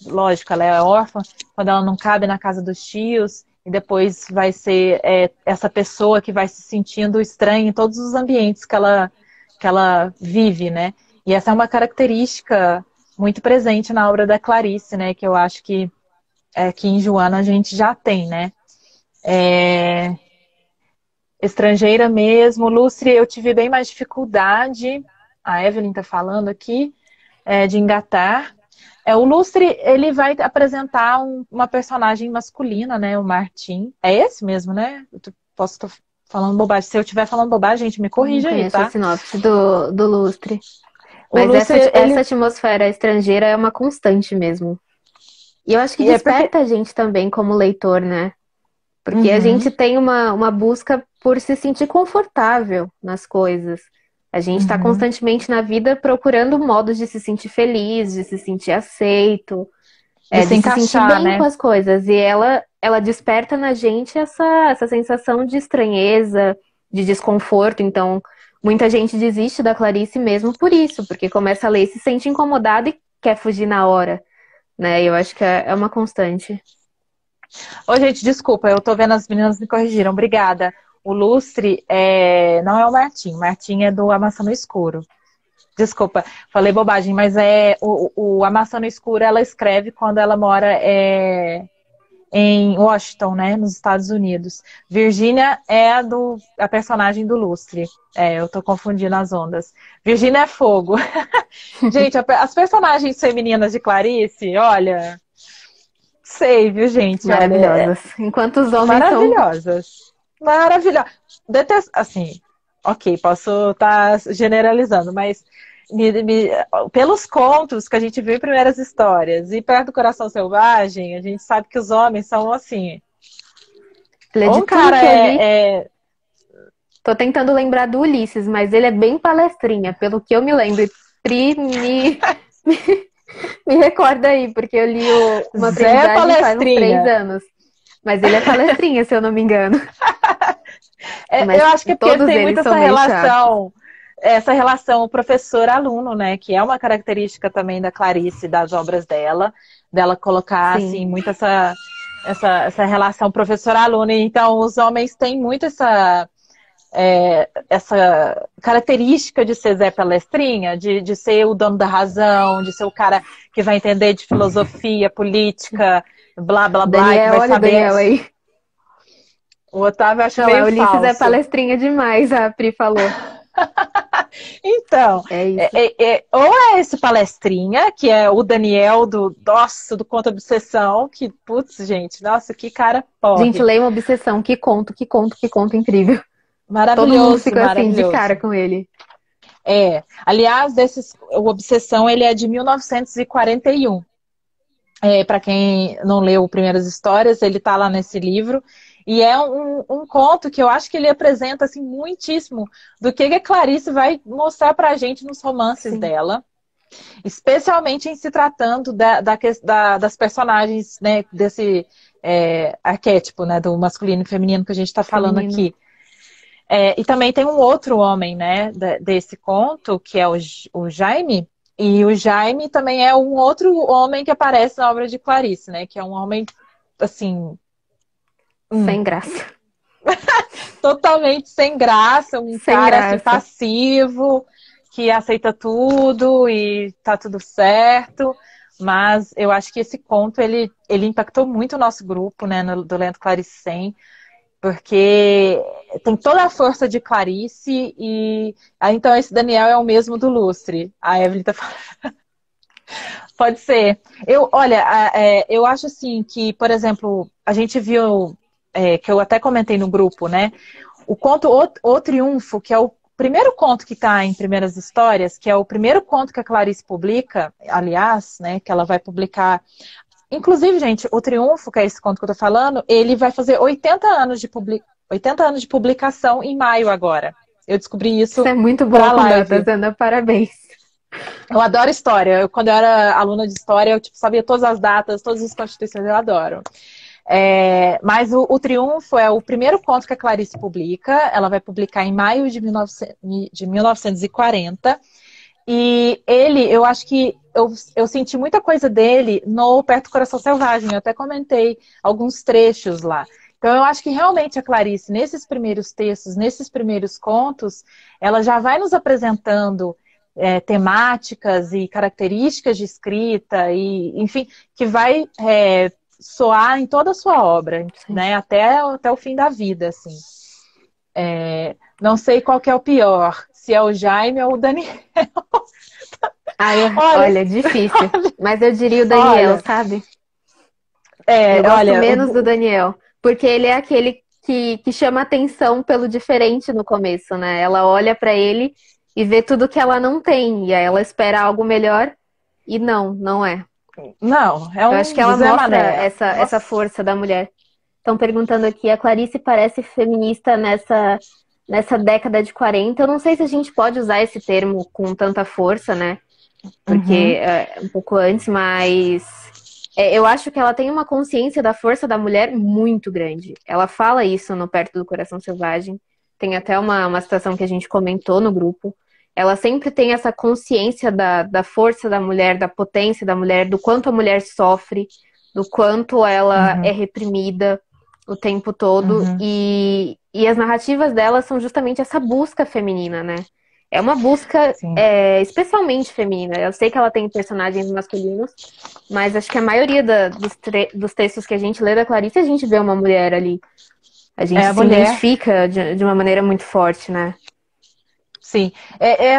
Lógico, ela é órfã, quando ela não cabe na casa dos tios, e depois vai ser essa pessoa que vai se sentindo estranha em todos os ambientes que ela vive, né? E essa é uma característica muito presente na obra da Clarice, né? Que eu acho que aqui em Joana a gente já tem, né? Estrangeira mesmo, Lustre, eu tive bem mais dificuldade, a Evelyn tá falando aqui, de engatar. O Lustre, ele vai apresentar uma personagem masculina, né? O Martim. É esse mesmo, né? Posso estar falando bobagem. Se eu estiver falando bobagem, gente, me corrija aí, tá? A sinopse do Lustre. Mas essa atmosfera estrangeira é uma constante mesmo. E eu acho que desperta a gente também como leitor, né? Porque a gente tem uma busca por se sentir confortável nas coisas. A gente está constantemente na vida procurando modos de se sentir feliz, de se sentir aceito, de se sentir bem, né, com as coisas. E ela desperta na gente essa sensação de estranheza, de desconforto. Então, muita gente desiste da Clarice mesmo por isso, porque começa a ler e se sente incomodada e quer fugir na hora, né? Eu acho que é uma constante. Ô, gente, desculpa, eu tô vendo as meninas me corrigiram. Obrigada. O Lustre não é o Martim. O Martim é do A Maçã no Escuro. Desculpa, falei bobagem, mas A Maçã no Escuro ela escreve quando ela mora em Washington, né, nos Estados Unidos. Virgínia é a personagem do Lustre. Eu tô confundindo as ondas. Virgínia é fogo. Gente, as personagens femininas de Clarice, olha... Sei, viu, gente? Maravilhosas. Enquanto os homens maravilhosas. Maravilhosa. Assim, ok, posso estar generalizando, mas pelos contos que a gente viu em Primeiras Histórias e Perto do Coração Selvagem, a gente sabe que os homens são assim. Tô tentando lembrar do Ulisses, mas ele é bem palestrinha, pelo que eu me lembro. Pri, me recorda aí, porque eu li uma aprendizagem faz uns 3 anos. Mas ele é palestrinha, se eu não me engano. Eu acho que é porque tem muito essa relação. essa relação professor-aluno, né? Que é uma característica também da Clarice, das obras dela colocar, Sim. assim, muito essa relação professor-aluno. Então, os homens têm muito essa característica de ser Zé Palestrinha, de ser o dono da razão, de ser o cara que vai entender de filosofia, política, blá, blá, blá, e que Daniel, vai olha o saber. Daniel aí. O Otávio eu acho Não, meio a Ulisses é falso. palestrinha demais, a Pri falou. Então, É isso. ou é esse palestrinha, que é o Daniel nossa, do Conto Obsessão, que, putz, gente, nossa, que cara Gente, porre. leia uma obsessão. Que conto, que conto, que conto incrível. Todo mundo Maravilhoso, ficou assim, de cara maravilhoso. com ele. Aliás, o Obsessão, ele é de 1941. Para quem não leu Primeiras Histórias, ele está lá nesse livro. E é um conto que eu acho que ele apresenta assim, muitíssimo do que a Clarice vai mostrar para a gente nos romances Sim. dela. Especialmente em se tratando das personagens, né, desse arquétipo, né, do masculino e feminino que a gente está falando Feminino. aqui. E também tem um outro homem, né, desse conto, que é o Jaime, e o Jaime também é um outro homem que aparece na obra de Clarice, né, que é um homem, assim, Sem graça. totalmente sem graça, um Sem cara, assim, graça. passivo, que aceita tudo e tá tudo certo. Mas eu acho que esse conto, ele impactou muito o nosso grupo, né, do Lento Clarice 100, porque tem toda a força de Clarice e então esse Daniel é o mesmo do Lustre. A Evelyn tá falando. Pode ser. Eu acho assim que, por exemplo, a gente viu, que eu até comentei no grupo, né? O conto O Triunfo, que é o primeiro conto que está em Primeiras Histórias, que é o primeiro conto que a Clarice publica, aliás, né, que ela vai publicar. Inclusive, gente, O Triunfo, que é esse conto que eu tô falando, ele vai fazer 80 anos de publicação em maio agora. Eu descobri Você isso é muito para boa a com datas, live. Ana. Parabéns. Eu adoro história. Quando eu era aluna de história, eu sabia todas as datas, todas as constituições, eu adoro. Mas o Triunfo é o primeiro conto que a Clarice publica. Ela vai publicar em maio de 1940. E ele, eu acho que eu senti muita coisa dele no Perto do Coração Selvagem. Eu até comentei alguns trechos lá. Então, eu acho que realmente a Clarice, nesses primeiros textos, nesses primeiros contos, ela já vai nos apresentando temáticas e características de escrita, e, enfim, que vai soar em toda a sua obra, Sim. né? Até o fim da vida, assim. Não sei qual que é o pior, se é o Jaime ou o Daniel. Olha, difícil. Mas eu diria o Daniel, Olha, sabe? Eu gosto olha, menos do Daniel. Porque ele é aquele que chama atenção pelo diferente no começo, né? Ela olha pra ele e vê tudo que ela não tem. E aí ela espera algo melhor. E não é. não, é Eu acho que um ela Zé mostra Mané. essa Nossa. força da mulher. Estão perguntando aqui, a Clarice parece feminista nessa década de 40. Eu não sei se a gente pode usar esse termo com tanta força, né? Porque Uhum. é um pouco antes, mas eu acho que ela tem uma consciência da força da mulher muito grande. Ela fala isso no Perto do Coração Selvagem. Tem até uma situação que a gente comentou no grupo. Ela sempre tem essa consciência da força da mulher, da potência da mulher, do quanto a mulher sofre, do quanto ela é Uhum. reprimida o tempo todo. Uhum. E as narrativas dela são justamente essa busca feminina, né? É uma busca Sim. especialmente feminina. Eu sei que ela tem personagens masculinos, mas acho que a maioria dos textos que a gente lê da Clarice, a gente vê uma mulher ali. A gente É a se mulher. identifica de uma maneira muito forte, né? Sim,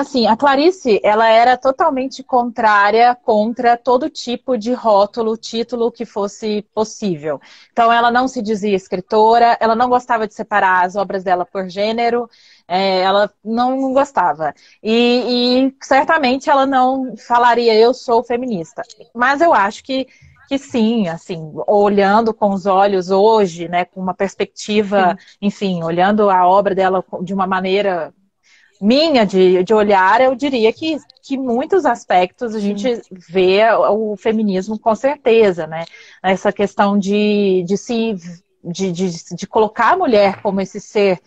assim, a Clarice, ela era totalmente contrária contra todo tipo de rótulo, título que fosse possível. Então, ela não se dizia escritora, ela não gostava de separar as obras dela por gênero, ela não gostava. E certamente ela não falaria, eu sou feminista. Mas eu acho que sim, assim, olhando com os olhos hoje, né, com uma perspectiva, Sim. enfim, olhando a obra dela de uma maneira minha de olhar, eu diria que muitos aspectos a Sim. gente vê o feminismo com certeza, né? Essa questão de colocar a mulher como esse ser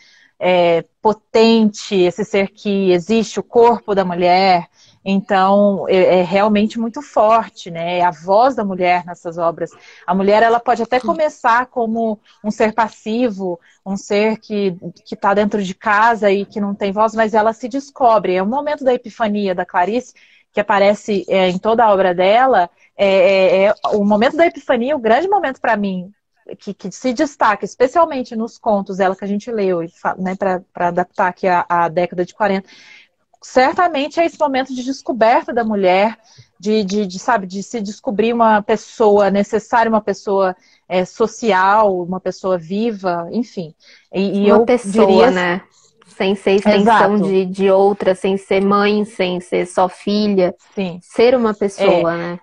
potente, esse ser que existe, o corpo da mulher. Então, é realmente muito forte, né? A voz da mulher nessas obras. A mulher, ela pode até começar como um ser passivo, um ser que está dentro de casa e que não tem voz, mas ela se descobre. É o momento da epifania da Clarice, que aparece em toda a obra dela. O momento da epifania, o grande momento para mim, que se destaca, especialmente nos contos dela que a gente leu, né, para adaptar aqui a década de 40, certamente é esse momento de descoberta da mulher, sabe, de se descobrir uma pessoa necessária, uma pessoa social, uma pessoa viva, enfim. E Uma eu pessoa, diria... né? Sem ser extensão Exato, de outra, sem ser mãe, sem ser só filha. sim. Ser uma É, pessoa, né?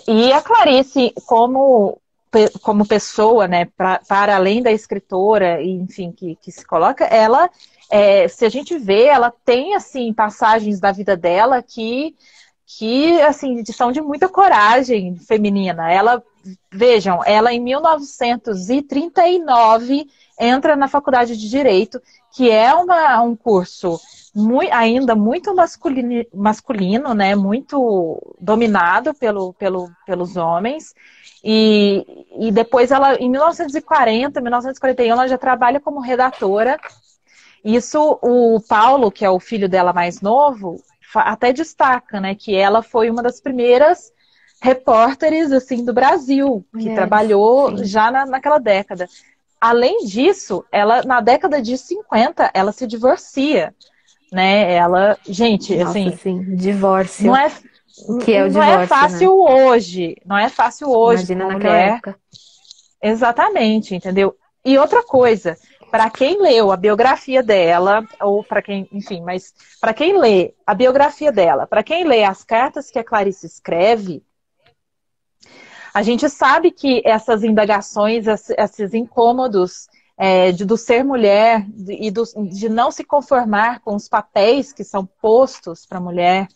e a Clarice, como pessoa, né, para além da escritora, e, enfim, que se coloca, ela, se a gente vê, ela tem, assim, passagens da vida dela que assim, são de muita coragem feminina. Vejam, ela em 1939 entra na Faculdade de Direito, que é um curso ainda muito masculino, né? Muito dominado pelos homens. E depois ela, em 1940, 1941, ela já trabalha como redatora. Isso, o Paulo, que é o filho dela mais novo, até destaca, né, que ela foi uma das primeiras repórteres assim do Brasil, que Mulheres, trabalhou sim. já naquela década. Além disso, ela na década de 50, ela se divorcia, né? Ela, gente, Nossa, assim, sim. não Divórcio. é O que é o não é divórcio, né? fácil hoje, não é fácil hoje para Imagina uma naquela mulher. época. Exatamente, entendeu? E outra coisa, para quem leu a biografia dela, ou para quem, enfim, mas para quem lê a biografia dela, para quem lê as cartas que a Clarice escreve, a gente sabe que essas indagações, esses incômodos do ser mulher de não se conformar com os papéis que são postos para a mulher,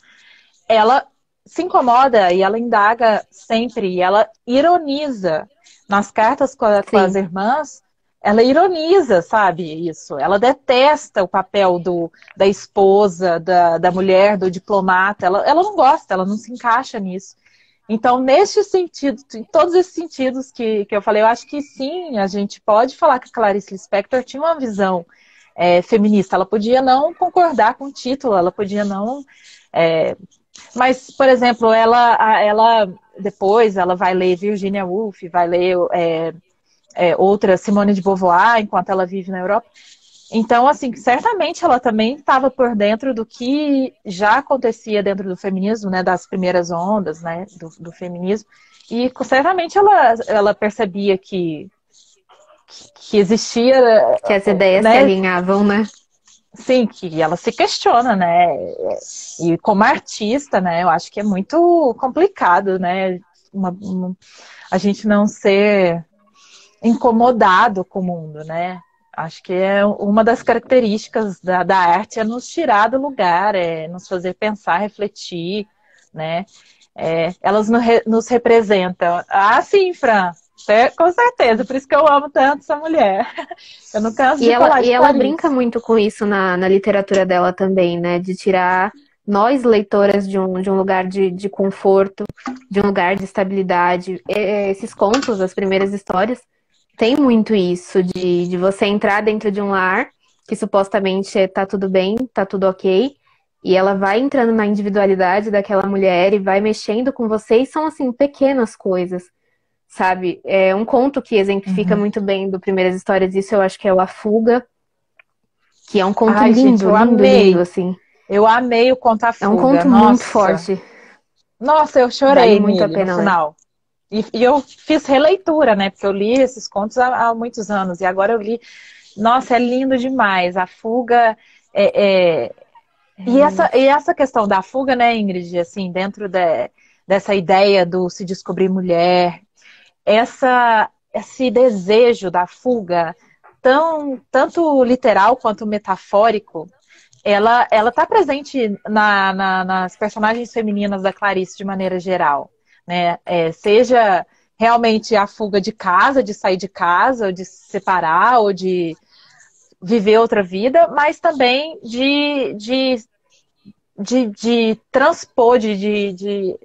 ela se incomoda e ela indaga sempre, e ela ironiza nas cartas com as Sim. irmãs, ela ironiza, sabe, isso. Ela detesta o papel da esposa, da mulher, do diplomata. Ela não gosta, ela não se encaixa nisso. Então, neste sentido, em todos esses sentidos que eu falei, eu acho que sim, a gente pode falar que a Clarice Lispector tinha uma visão feminista. Ela podia não concordar com o título, ela podia não mas, por exemplo, ela depois ela vai ler Virginia Woolf, vai ler outra Simone de Beauvoir enquanto ela vive na Europa. Então, assim, certamente ela também estava por dentro do que já acontecia dentro do feminismo, né, das primeiras ondas, né, do feminismo. E certamente ela percebia que existia, Que as ideias se né, alinhavam, né? sim, que ela se questiona, né? E como artista, né? Eu acho que é muito complicado, né? A gente não ser incomodado com o mundo, né? Acho que é uma das características da arte é nos tirar do lugar, é nos fazer pensar, refletir, né? Elas nos representam. Ah, sim, Fran, com certeza, por isso que eu amo tanto essa mulher. Eu não canso E de ela, falar e de ela brinca Clarice. muito com isso na literatura dela também, né? De tirar nós, leitoras, de um lugar de conforto, de um lugar de estabilidade. Esses contos, as primeiras histórias, tem muito isso, de você entrar dentro de um lar que supostamente tá tudo bem, tá tudo ok, e ela vai entrando na individualidade daquela mulher e vai mexendo com você, e são, assim, pequenas coisas, sabe? É um conto que exemplifica Uhum. muito bem do Primeiras Histórias, isso eu acho que é o A Fuga, que é um conto Ai, gente, lindo, eu lindo, lindo, amei. assim. Eu amei o Conto à É um Fuga. conto muito Nossa. forte, Nossa, eu vale chorei muito a nele no pena ler. final. E eu fiz releitura, né? Porque eu li esses contos há muitos anos. E agora eu li. Nossa, é lindo demais. A fuga. é, é, Realmente. e essa questão da fuga, né, Ingrid? Assim, dentro dessa ideia do se descobrir mulher, esse desejo da fuga, tanto literal quanto metafórico, ela tá presente nas personagens femininas da Clarice de maneira geral, né? Seja realmente a fuga de casa, de sair de casa, ou de se separar, ou de viver outra vida, mas também de transpor, de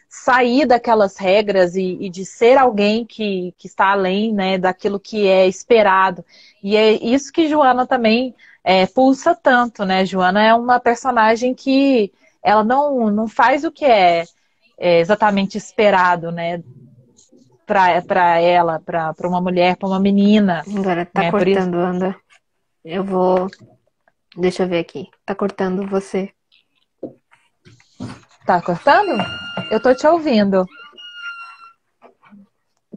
sair daquelas regras e de ser alguém que está além, né, daquilo que é esperado. E é isso que Joana também pulsa tanto, né? Joana é uma personagem que ela não faz o que é exatamente esperado, né? Para ela, para uma mulher, para uma menina, Agora tá né? Por isso, cortando, Anda. Eu vou. Deixa eu ver aqui. Tá cortando você. tá cortando? Eu tô te ouvindo.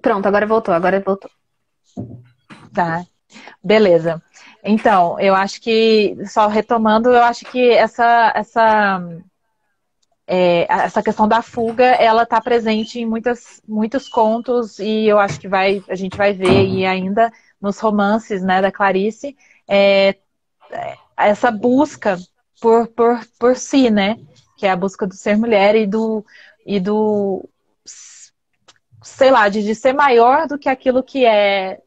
Pronto, agora voltou, agora voltou. Tá, beleza. Então, eu acho que, só retomando, eu acho que essa questão da fuga, ela está presente em muitos contos e eu acho que a gente vai ver e ainda nos romances, né, da Clarice, é, essa busca por si, né, que é a busca do ser mulher e do sei lá, de ser maior do que aquilo que é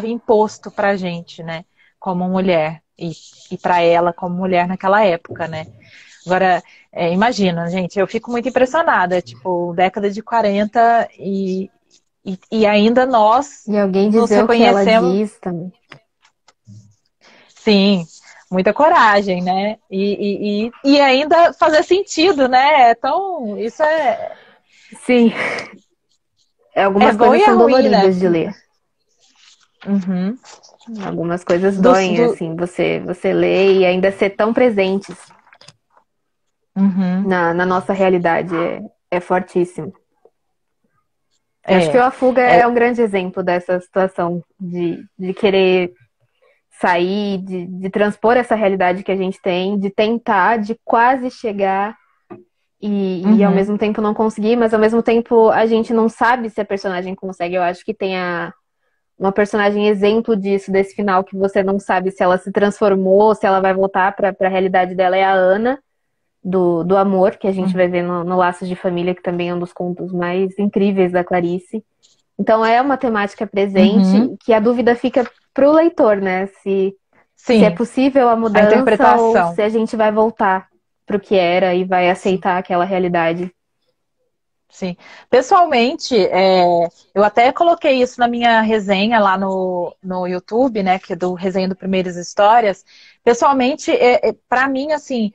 imposto pra gente, né, como mulher e para ela como mulher naquela época, né. Agora, imagina, gente, eu fico muito impressionada, tipo, década de 40 e ainda nós E alguém nos dizer o que ela reconhecemos, diz também. sim, muita coragem, né? E ainda fazer sentido, né? Então, isso Sim, é algumas bom coisas e é são ruim, né? doloridas de ler. Uhum. Algumas coisas Do, doem, do, assim, você lê e ainda ser tão presentes uhum. na nossa realidade. É fortíssimo. Eu acho que É, o A Fuga é é, um grande exemplo dessa situação de querer sair, de transpor essa realidade que a gente tem, de tentar, de quase chegar e ao uhum. mesmo tempo não conseguir, mas ao mesmo tempo a gente não sabe se a personagem consegue. Eu acho que tem uma personagem exemplo disso, desse final, que você não sabe se ela se transformou, se ela vai voltar para a realidade dela, é a Ana, do amor, que a gente vai Uhum. ver no Laços de Família, que também é um dos contos mais incríveis da Clarice. Então é uma temática Uhum. presente que a dúvida fica pro leitor, né? Se é Sim, possível a a mudança ou interpretação. se a gente vai voltar pro que era e vai Sim. aceitar aquela realidade. Sim. Pessoalmente, eu até coloquei isso na minha resenha lá no YouTube, né, que é do resenha do Primeiras Histórias. Pessoalmente, para mim, assim,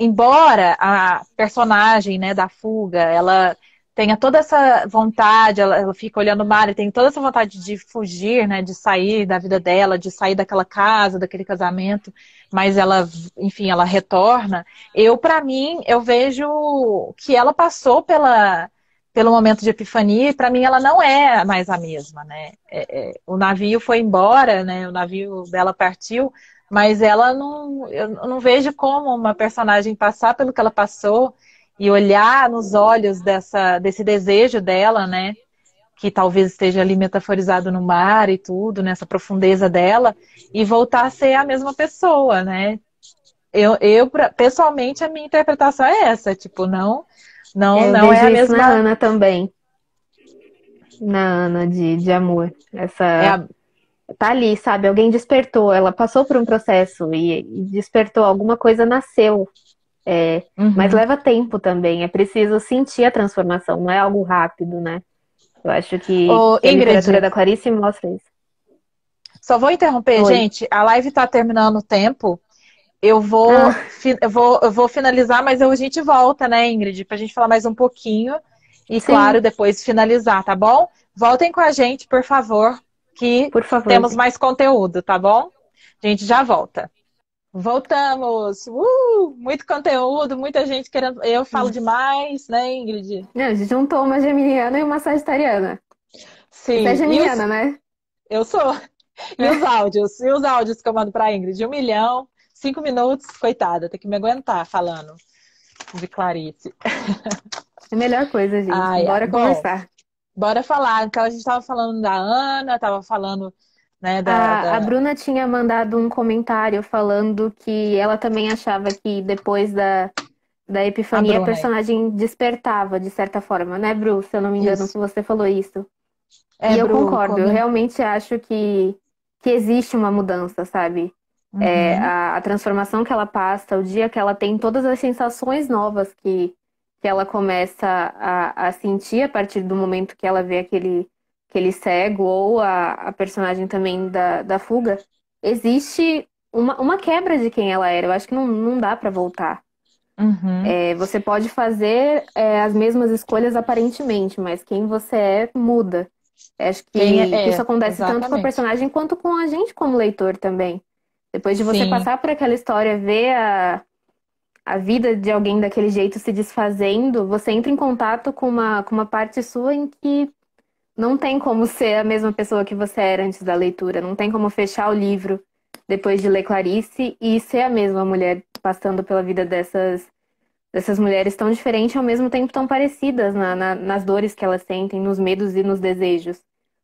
embora a personagem, né, da fuga, ela tenha toda essa vontade, ela fica olhando o mar e tem toda essa vontade de fugir, né, de sair da vida dela, de sair daquela casa, daquele casamento, mas ela, enfim, ela retorna. Para mim, eu vejo que ela passou pelo momento de epifania, e para mim ela não é mais a mesma, né? O navio foi embora, né? O navio dela partiu, mas ela não, eu não vejo como uma personagem passar pelo que ela passou e olhar nos olhos desse desejo dela, né? Que talvez esteja ali metaforizado no mar e tudo, nessa profundeza dela, e voltar a ser a mesma pessoa, né? Pessoalmente, a minha interpretação é essa, tipo, Eu não é vejo a isso na mesma. Ana também, na Ana de amor. É Essa a, tá ali, sabe? Alguém despertou, ela passou por um processo e despertou, alguma coisa nasceu. Mas uhum. leva tempo também, é preciso sentir a transformação, não é algo rápido, né? Eu acho Ô, que a literatura Ingrid, da Clarice mostra isso. só vou interromper, Oi. gente. A live tá terminando o tempo. Eu vou, Ah, eu vou finalizar, mas a gente volta, né, Ingrid, pra gente falar mais um pouquinho. E, sim, claro, depois finalizar, tá bom? Voltem com a gente, por favor, que por favor, temos gente. mais conteúdo, tá bom? A gente já volta. Voltamos! Muito conteúdo, muita gente querendo. Eu falo demais, né, Ingrid? Não, a gente juntou uma geminiana e uma sagitariana. Você é Sim. geminiana, né? Eu sou. E os áudios? E os áudios que eu mando pra Ingrid? 1 milhão, 5 minutos, coitada, tem que me aguentar falando de Clarice. É a melhor coisa, gente. Ai, ai. Bora Bom, conversar. bora falar. Então a gente tava falando da Ana, tava falando, né, A Bruna tinha mandado um comentário falando que ela também achava que depois da a Epifania a Bruna aí. personagem despertava de certa forma, né, Bru? Se eu não me engano, que Isso. você falou isso. E É, eu Bru, concordo, eu realmente acho que existe uma mudança, sabe? Uhum. A transformação que ela passa, o dia que ela tem todas as sensações novas que ela começa a sentir a partir do momento que ela vê aquele cego, ou a personagem também da fuga, existe uma quebra de quem ela era. Eu acho que não dá pra voltar. Uhum. Você pode fazer as mesmas escolhas aparentemente, mas quem você é muda. Acho Quem que isso é, acontece tanto com a exatamente. personagem quanto com a gente como leitor também. Depois de você Sim, passar por aquela história, ver a vida de alguém daquele jeito se desfazendo, você entra em contato com uma parte sua em que não tem como ser a mesma pessoa que você era antes da leitura. Não tem como fechar o livro depois de ler Clarice e ser a mesma mulher passando pela vida dessas mulheres tão diferentes e ao mesmo tempo tão parecidas nas dores que elas sentem, nos medos e nos desejos,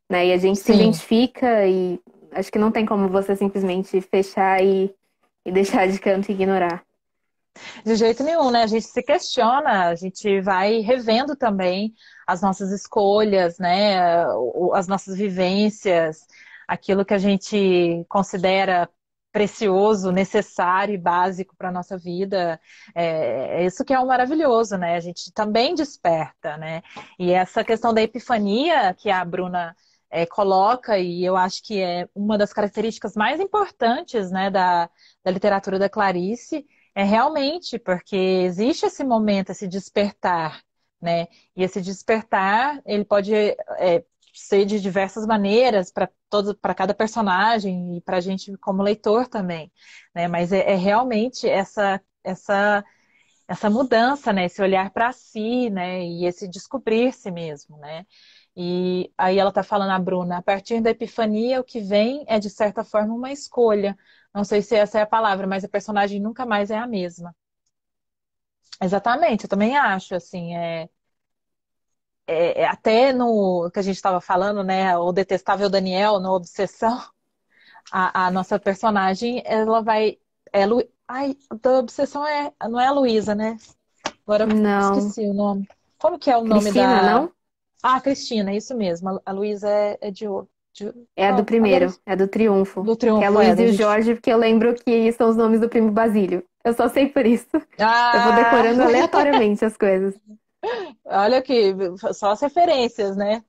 né? E a gente se sim. identifica e acho que não tem como você simplesmente fechar e deixar de canto e ignorar. De jeito nenhum, né? A gente se questiona, a gente vai revendo também as nossas escolhas, né? As nossas vivências, aquilo que a gente considera precioso, necessário e básico para a nossa vida. É isso que é o maravilhoso, né? A gente também desperta, né? E essa questão da epifania que a Bruna coloca, e eu acho que é uma das características mais importantes, né, da literatura da Clarice, é realmente, porque existe esse momento, esse despertar, né? E esse despertar, ele pode ser de diversas maneiras para cada personagem e para a gente como leitor também, né? Mas é realmente essa mudança, né? Esse olhar para si, né? E esse descobrir-se mesmo, né? E aí ela está falando, a Bruna, a partir da epifania, o que vem é, de certa forma, uma escolha. Não sei se essa é a palavra, mas a personagem nunca mais é a mesma. Exatamente, eu também acho, assim, até no que a gente estava falando, né, o detestável Daniel, no Obsessão, a nossa personagem, ela vai, ai, da Obsessão não é a Luísa, né? Agora eu Não. esqueci o nome. Como que é o nome Cristina, da... não? Ah, Cristina, isso mesmo, a Luísa é É a do Qual? Agora, primeiro, é a do Triunfo. do Que é a Triunfo, Luísa da e o gente... Jorge, porque eu lembro que são os nomes do primo Basílio. Eu só sei por isso. Eu vou Ah, decorando aleatoriamente as coisas. olha aqui, só as referências, né?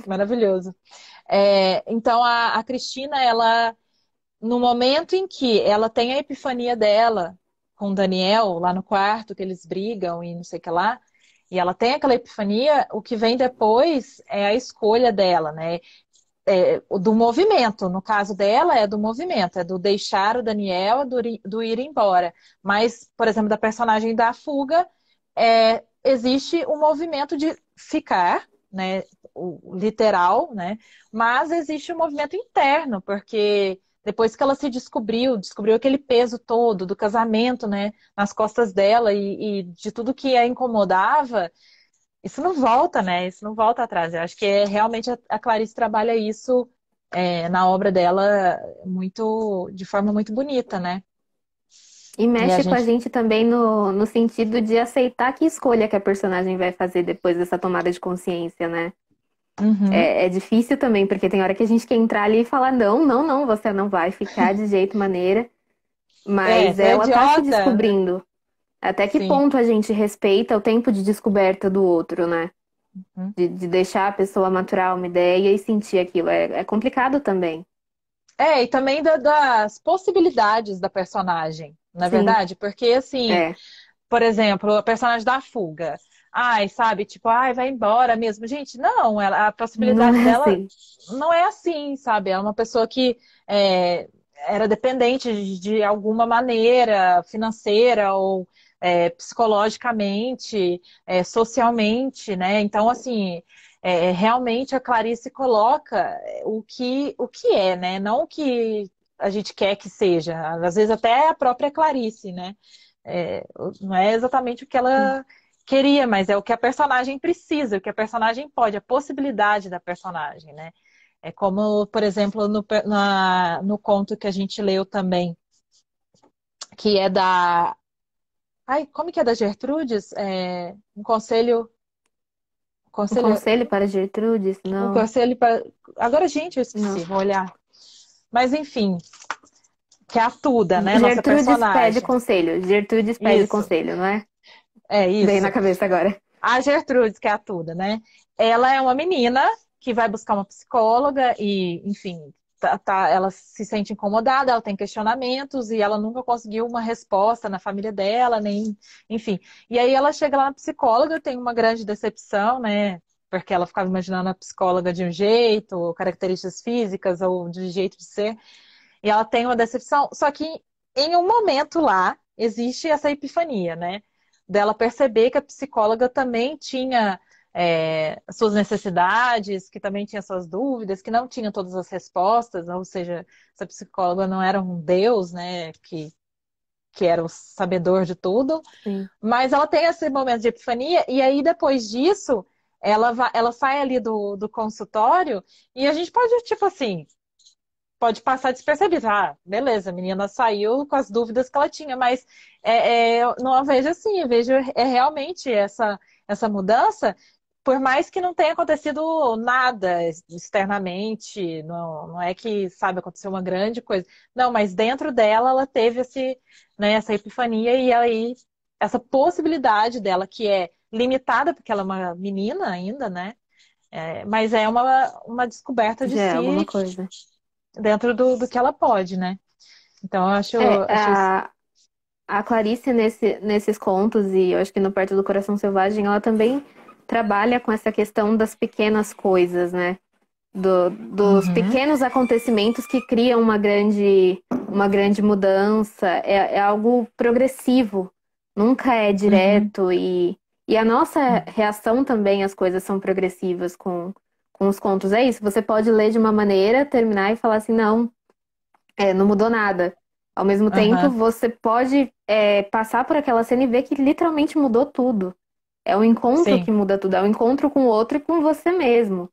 Maravilhoso. Então, a Cristina, ela, no momento em que ela tem a epifania dela com o Daniel, lá no quarto, que eles brigam e não sei o que lá, e ela tem aquela epifania, o que vem depois é a escolha dela, né? Do movimento. No caso dela, é do movimento, é do deixar o Daniel, do ir embora. Mas, por exemplo, da personagem da fuga, existe um movimento de ficar, né? O literal, né? Mas existe um movimento interno, porque depois que ela se descobriu aquele peso todo do casamento, né? Nas costas dela e de tudo que a incomodava, isso não volta, né? Isso não volta atrás. Eu acho que realmente a Clarice trabalha isso na obra dela de forma muito bonita, né? E E a mexe com a gente. gente também no sentido de aceitar que escolha que a personagem vai fazer depois dessa tomada de consciência, né? Uhum. É difícil também, porque tem hora que a gente quer entrar ali e falar: não, não, não, você não vai ficar de jeito maneira. Mas Você é ela tá se idiota, né? descobrindo. Até que Sim. ponto a gente respeita o tempo de descoberta do outro, né? Uhum. De deixar a pessoa maturar uma ideia e sentir aquilo. É complicado também. E também das possibilidades da personagem, não é Sim, verdade? Porque, assim, é. por exemplo, a personagem da fuga. Ai, sabe, tipo, ai, vai embora mesmo. Gente, não, a Não possibilidade é dela assim. não é assim, sabe? Ela é uma pessoa que era dependente de alguma maneira, financeira ou psicologicamente, socialmente, né? Então, assim, realmente a Clarice coloca o que é, né? Não o que a gente quer que seja. Às vezes até a própria Clarice, né? É, não é exatamente o que ela queria, mas é o que a personagem precisa, o que a personagem pode, a possibilidade da personagem, né? É como, por exemplo, no conto que a gente leu também, que é da. Ai, como que é da Gertrudes? Um conselho. Um Conselho. conselho para Gertrudes? Um Não, conselho para. Agora, gente, eu esqueci, não. vou olhar. Mas, enfim, que é a Tuda, né? Nossa Gertrudes pede personagem. conselho. Gertrudes pede Isso, conselho, não é? é Veio na isso. cabeça agora. A Gertrudes, que é a Tuda, né? Ela é uma menina que vai buscar uma psicóloga e, enfim, ela se sente incomodada, ela tem questionamentos e ela nunca conseguiu uma resposta na família dela, nem, enfim. E aí ela chega lá na psicóloga, tem uma grande decepção, né? Porque ela ficava imaginando a psicóloga de um jeito, ou características físicas, ou de jeito de ser. E ela tem uma decepção. Só que em um momento lá, existe essa epifania, né? Dela perceber que a psicóloga também tinha suas necessidades, que também tinha suas dúvidas, que não tinha todas as respostas, ou seja, essa psicóloga não era um deus, né? Que era o sabedor de tudo. Sim. Mas ela tem esse momento de epifania, e aí depois disso, ela sai ali do consultório, e a gente pode, tipo assim, pode passar despercebido. Ah, beleza, a menina saiu com as dúvidas que ela tinha, mas eu não a vejo assim, eu vejo realmente essa mudança, por mais que não tenha acontecido nada externamente, não é que, sabe, aconteceu uma grande coisa. Não, mas dentro dela ela teve né, essa epifania e aí essa possibilidade dela, que é limitada, porque ela é uma menina ainda, né? Mas é uma descoberta de Já é alguma si coisa. dentro do que ela pode, né? Então, eu É, acho isso. a Clarice nesses contos, e eu acho que no Perto do Coração Selvagem, ela também trabalha com essa questão das pequenas coisas, né? Dos Uhum, pequenos acontecimentos que criam uma grande mudança. É algo progressivo, nunca é uhum, direto. E a nossa reação também às coisas são progressivas com os contos. É isso, você pode ler de uma maneira, terminar e falar assim, não, não mudou nada. Ao mesmo tempo, aham, você pode passar por aquela cena e ver que literalmente mudou tudo. É um encontro sim, que muda tudo, é um encontro com o outro e com você mesmo.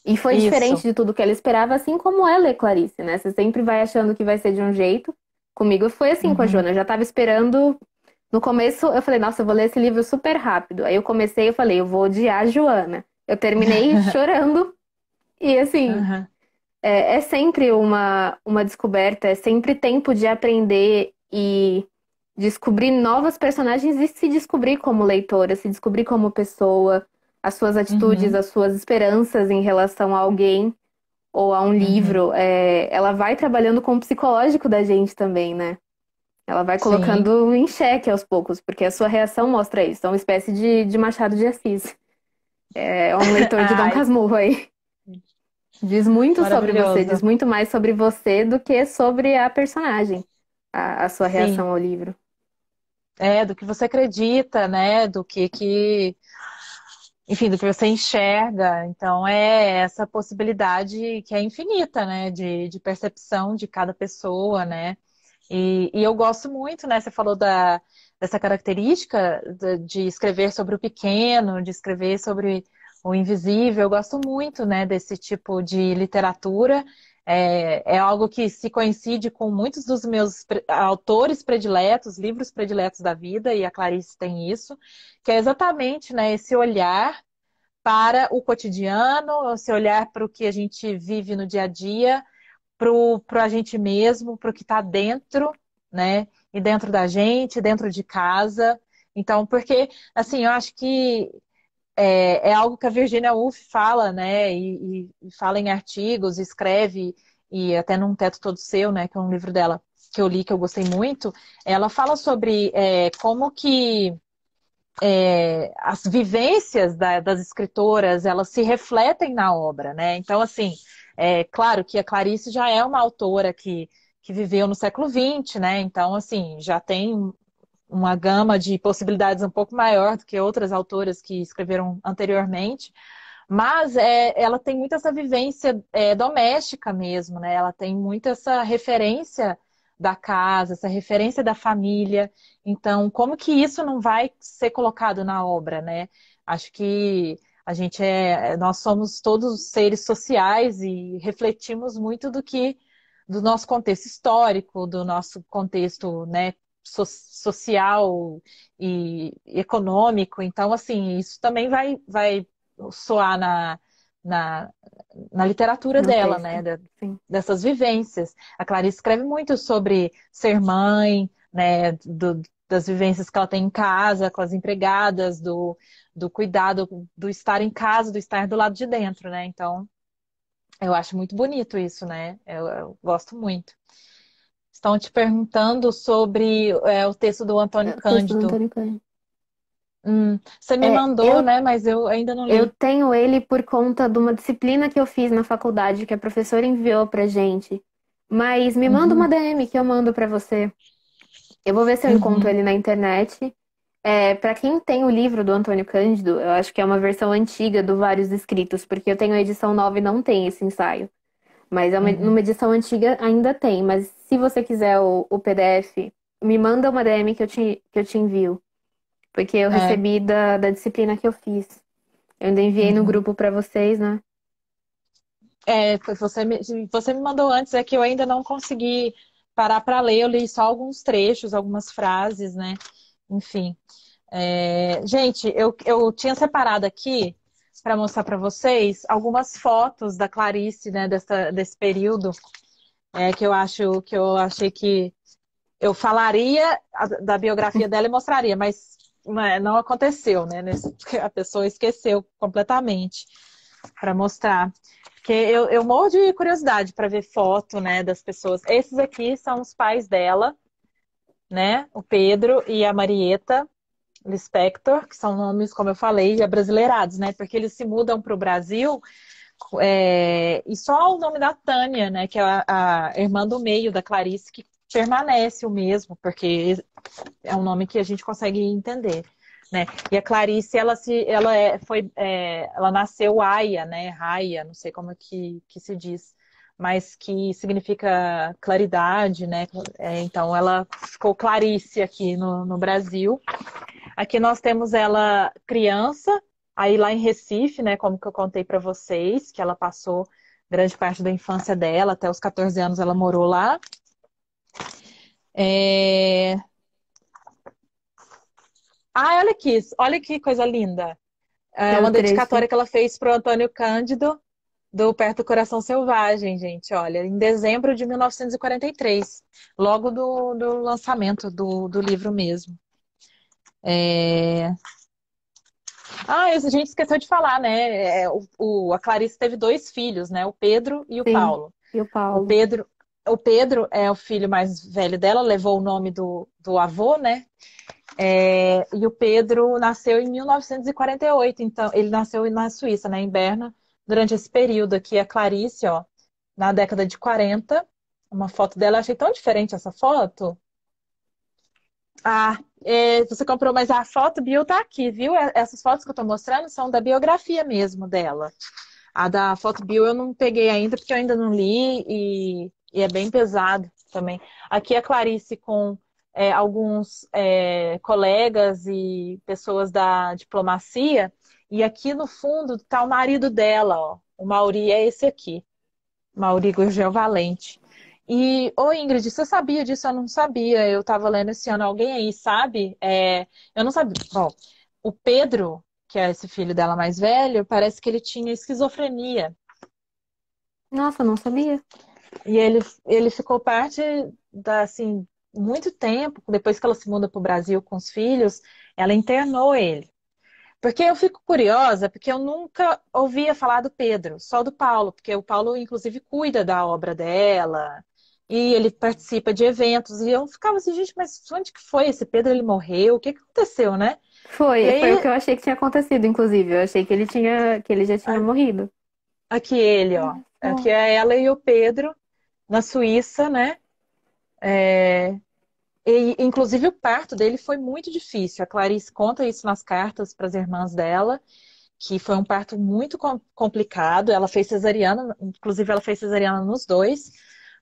E foi diferente isso. de tudo que ela esperava, assim como ela é Clarice, né? Você sempre vai achando que vai ser de um jeito. Comigo foi assim com a Uhum. Joana. Eu já tava esperando. No começo, eu falei, nossa, eu vou ler esse livro super rápido. Aí eu comecei, eu falei, eu vou odiar a Joana. Eu terminei chorando. E assim, Aham, é sempre uma descoberta, é sempre tempo de aprender e descobrir novas personagens e se descobrir como leitora, se descobrir como pessoa, as suas atitudes, uhum, as suas esperanças em relação a alguém ou a um uhum. livro. Ela vai trabalhando com o psicológico da gente também, né? Ela vai Sim. colocando em xeque aos poucos, porque a sua reação mostra isso. É uma espécie de Machado de Assis. É um leitor de Dom Ai, Casmurro aí. Diz muito sobre você, diz maravilhoso. muito mais sobre você do que sobre a personagem, a sua Sim. reação ao livro. Do que você acredita, né? Enfim, do que você enxerga. Então, é essa possibilidade que é infinita, né? De percepção de cada pessoa, né? E eu gosto muito, né? Você falou dessa característica de escrever sobre o pequeno, de escrever sobre o invisível. Eu gosto muito, né, desse tipo de literatura. É algo que se coincide com muitos dos meus autores prediletos, livros prediletos da vida, e a Clarice tem isso, que é exatamente, né, esse olhar para o cotidiano, esse olhar para o que a gente vive no dia a dia, para a gente mesmo, para o que está dentro, né? E dentro da gente, dentro de casa. Então, porque, assim, eu acho que é algo que a Virginia Woolf fala, né? E fala em artigos, escreve, e até num Teto Todo Seu, né? Que é um livro dela que eu li, que eu gostei muito. Ela fala sobre como que as vivências das escritoras, elas se refletem na obra, né? Então, assim, claro que a Clarice já é uma autora que viveu no século XX, né? Então, assim, já tem uma gama de possibilidades um pouco maior do que outras autoras que escreveram anteriormente, mas ela tem muito essa vivência doméstica mesmo, né? Ela tem muito essa referência da casa, essa referência da família. Então, como que isso não vai ser colocado na obra, né? Acho que nós somos todos seres sociais e refletimos muito do nosso contexto histórico, do nosso contexto, né, social e econômico. Então, assim, isso também vai soar na, na literatura No dela, texto. né? Sim. Dessas vivências. A Clarice escreve muito sobre ser mãe, né? Das vivências que ela tem em casa, com as empregadas, do cuidado, do estar em casa, do estar do lado de dentro, né? Então, eu acho muito bonito isso, né? Eu gosto muito. Estão te perguntando sobre o texto do Antônio É o texto do Cândido. Antônio Cândido. Você me É, mandou, né? Mas eu ainda não eu li. tenho ele por conta de uma disciplina que eu fiz na faculdade, que a professora enviou pra gente. Mas me manda uma Uhum, DM que eu mando pra você. Eu vou ver se eu encontro uhum, ele na internet. É, para quem tem o livro do Antônio Cândido, eu acho que é uma versão antiga do Vários Escritos, porque eu tenho a edição nova e não tem esse ensaio. Mas uhum. numa edição antiga ainda tem. Mas se você quiser o PDF, me manda uma DM que eu te envio. Porque eu É, recebi da disciplina que eu fiz. Eu ainda enviei no uhum. grupo pra vocês, né? Você me mandou antes, é que eu ainda não consegui parar para ler. Eu li só alguns trechos, algumas frases, né? Enfim. Gente, eu tinha separado aqui para mostrar para vocês algumas fotos da Clarice, né? Desse período, que eu achei que eu falaria da biografia dela e mostraria, mas não aconteceu, né? A pessoa esqueceu completamente para mostrar. Porque eu morro de curiosidade para ver foto, né, das pessoas. Esses aqui são os pais dela, né? O Pedro e a Marieta Lispector, que são nomes, como eu falei, abrasileirados, né? Porque eles se mudam para o Brasil e só o nome da Tânia, né? Que é a irmã do meio da Clarice, que permanece o mesmo, porque é um nome que a gente consegue entender, né? E a Clarice, ela nasceu Aya, né? Raia, não sei como é que se diz, mas que significa claridade, né? Então ela ficou Clarice aqui no Brasil. Aqui nós temos ela criança, aí lá em Recife, né? Como que eu contei para vocês, que ela passou grande parte da infância dela, até os 14 anos ela morou lá. É, olha que coisa linda. É É o uma trecho. dedicatória que ela fez para o Antônio Cândido, do Perto do Coração Selvagem, gente. Olha, em dezembro de 1943, logo do lançamento do livro mesmo. É... a gente esqueceu de falar, né? A Clarice teve dois filhos, né? O Pedro e o Sim. Paulo. E o O Paulo. Pedro, o Pedro é o filho mais velho dela, levou o nome do avô, né? E o Pedro nasceu em 1948, então ele nasceu na Suíça, né, em Berna, durante esse período aqui. A Clarice, ó, na década de 40, uma foto dela, eu achei tão diferente essa foto. Você comprou, mas a foto bio tá aqui, viu? Essas fotos que eu tô mostrando são da biografia mesmo dela. A da foto bio eu não peguei ainda, porque eu ainda não li e é bem pesado também. Aqui a Clarice com alguns colegas e pessoas da diplomacia, e aqui no fundo tá o marido dela, ó. O Mauri é esse aqui, Mauri Gurgel Valente. Ô Ingrid, você sabia disso? Eu não sabia. Eu estava lendo esse ano. Alguém aí sabe? Eu não sabia. Bom, o Pedro, que é esse filho dela mais velho, parece que ele tinha esquizofrenia. Nossa, eu não sabia. E ele ficou parte assim, muito tempo, depois que ela se muda para o Brasil com os filhos, ela internou ele. Porque eu fico curiosa, porque eu nunca ouvia falar do Pedro, só do Paulo, porque o Paulo, inclusive, cuida da obra dela, e ele participa de eventos, e eu ficava assim, gente, mas onde que foi esse Pedro? Ele morreu? O que que aconteceu, né? E Foi o que aí, eu achei que tinha acontecido, inclusive. Eu achei que ele já tinha morrido. aqui ele, ó. Olha Aqui só. é ela e o Pedro, na Suíça, né? Inclusive, o parto dele foi muito difícil. A Clarice conta isso nas cartas para as irmãs dela, que foi um parto muito complicado. Ela fez cesariana, inclusive ela fez cesariana nos dois,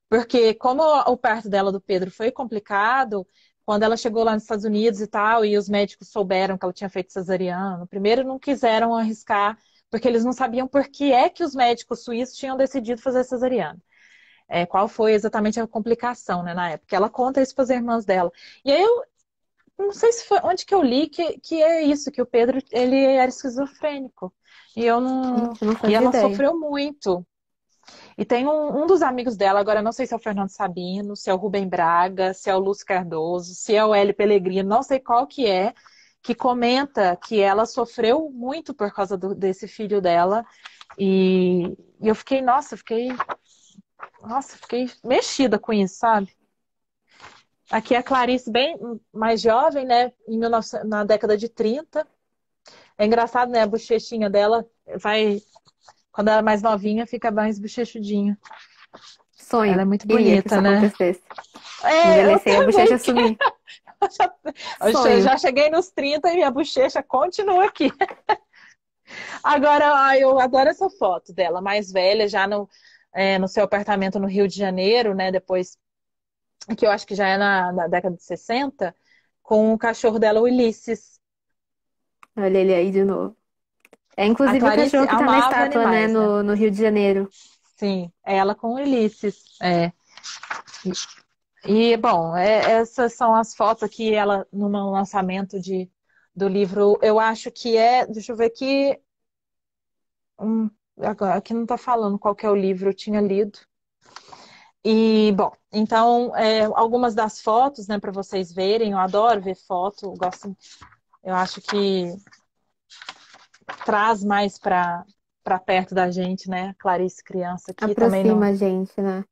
porque como o parto dela do Pedro foi complicado, quando ela chegou lá nos Estados Unidos e tal, e os médicos souberam que ela tinha feito cesariana, primeiro não quiseram arriscar, porque eles não sabiam por que é que os médicos suíços tinham decidido fazer cesariana. Qual foi exatamente a complicação, né, na época. Ela conta isso para as irmãs dela. E aí não sei se foi onde que eu li que é isso, que o Pedro, ele era esquizofrênico. E eu não. Gente, eu não E fazia ela ideia. sofreu muito. E tem um dos amigos dela, agora não sei se é o Fernando Sabino, se é o Rubem Braga, se é o Lúcio Cardoso, se é o Hélio Pellegrino, não sei qual que comenta que ela sofreu muito por causa desse filho dela. E eu fiquei, fiquei mexida com isso, sabe? Aqui é a Clarice, bem mais jovem, né? Na década de 30. É engraçado, né? A bochechinha dela vai. Quando ela é mais novinha, fica mais bochechudinha. Ela é Sonho. muito Queria que isso bonita, né? acontecesse. É, eu Envelhecer e a também. bochecha sumir. Eu Sonho. já cheguei nos 30 e minha bochecha continua aqui. Agora, eu adoro essa foto dela, mais velha, já no seu apartamento no Rio de Janeiro, né? Depois, que eu acho que já é na década de 60, com o cachorro dela, o Ulisses. Olha ele aí de novo. É A inclusive o Clarice cachorro que tá na amava estátua, né, animais, né? no Rio de Janeiro. Sim, é ela com o Ulisses. É. Bom, essas são as fotos aqui, ela no lançamento do livro. Eu acho que deixa eu ver aqui, agora, aqui não está falando qual que é o livro, eu tinha lido. Bom, então, algumas das fotos, né, para vocês verem, eu adoro ver foto, eu acho que traz mais para perto da gente, né? Clarice criança aqui também Aproxima a gente, né?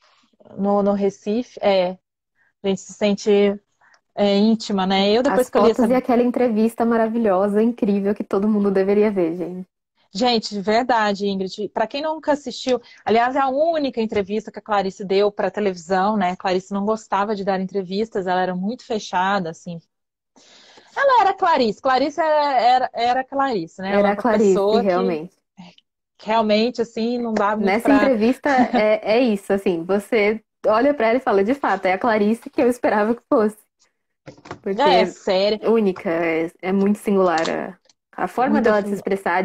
no Recife, a gente se sente íntima, né? Eu, As depois que eu li fotos essa. e aquela entrevista maravilhosa, incrível, que todo mundo deveria ver, gente. Gente, de verdade, Ingrid. Para quem nunca assistiu, aliás, é a única entrevista que a Clarice deu para televisão, né? A Clarice não gostava de dar entrevistas, ela era muito fechada, assim. Ela era Clarice, Clarice era Clarice, né? Ela é Era a uma Clarice, pessoa realmente. que realmente, assim, não dá muito Nessa para. entrevista é isso, assim, você olha pra ela e fala, de fato, é a Clarice que eu esperava que fosse. Porque É, séria, é única, é muito singular. A forma muita. dela de se expressar,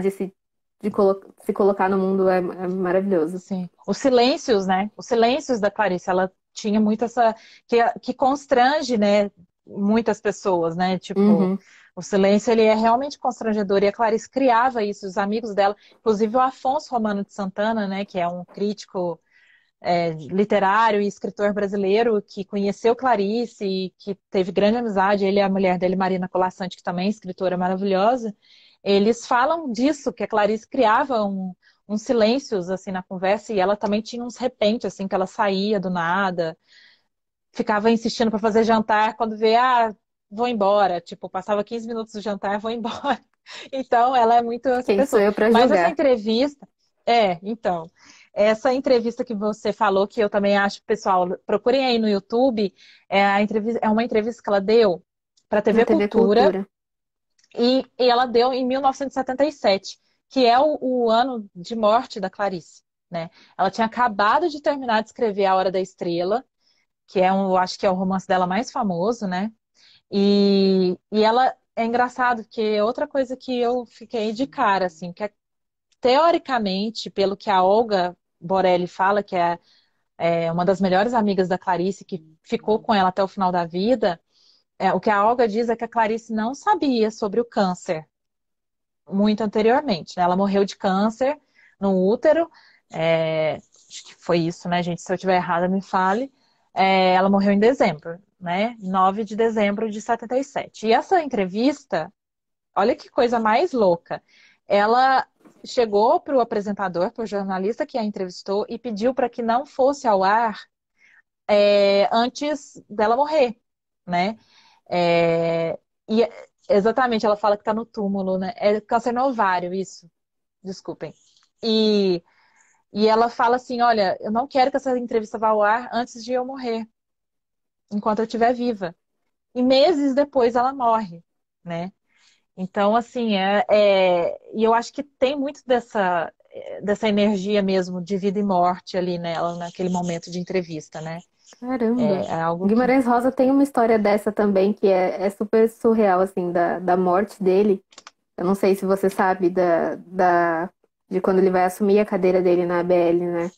se colocar no mundo é maravilhoso. Sim. Os silêncios, né? Os silêncios da Clarice, ela tinha muito essa. Que constrange, né? Muitas pessoas, né? Tipo, Uhum. o silêncio, ele é realmente constrangedor. E a Clarice criava isso, os amigos dela, inclusive o Afonso Romano de Santana, né? Que é um crítico literário e escritor brasileiro que conheceu Clarice e que teve grande amizade, ele e a mulher dele, Marina Colasanti, que também é escritora maravilhosa, eles falam disso, que a Clarice criava uns silêncios assim na conversa e ela também tinha uns repentes assim que ela saía do nada, ficava insistindo para fazer jantar, quando vê, vou embora, tipo, passava 15 minutos do jantar, vou embora. Então, ela é muito essa Quem sou pessoa. eu pra Mas essa julgar? entrevista, então, essa entrevista que você falou, que eu também acho, pessoal, procurem aí no YouTube, é uma entrevista que ela deu para a Na TV TV Cultura, Cultura. e ela deu em 1977, que é o ano de morte da Clarice, né? Ela tinha acabado de terminar de escrever A Hora da Estrela, que eu acho que é o romance dela mais famoso, né? E ela é engraçado, porque outra coisa que eu fiquei de cara, assim, que teoricamente, pelo que a Olga Borelli fala, que é uma das melhores amigas da Clarice, que ficou com ela até o final da vida, o que a Olga diz é que a Clarice não sabia sobre o câncer muito anteriormente, né? Ela morreu de câncer no útero, acho que foi isso, né, gente? Se eu estiver errada, me fale. Ela morreu em dezembro, né? 9 de dezembro de 77. E essa entrevista, olha que coisa mais louca. Ela chegou para o apresentador, para o jornalista que a entrevistou, e pediu para que não fosse ao ar antes dela morrer, né? É, e exatamente, ela fala que está no túmulo, né? É câncer no ovário, isso. Desculpem. E, e ela fala assim: olha, eu não quero que essa entrevista vá ao ar antes de eu morrer, enquanto eu estiver viva. E meses depois ela morre, né? Então, assim, e eu acho que tem muito dessa energia mesmo de vida e morte ali nela, naquele momento de entrevista, né? Caramba. É algo que. Guimarães Rosa tem uma história dessa também, que é super surreal, assim, da morte dele. Eu não sei se você sabe de quando ele vai assumir a cadeira dele na ABL, né?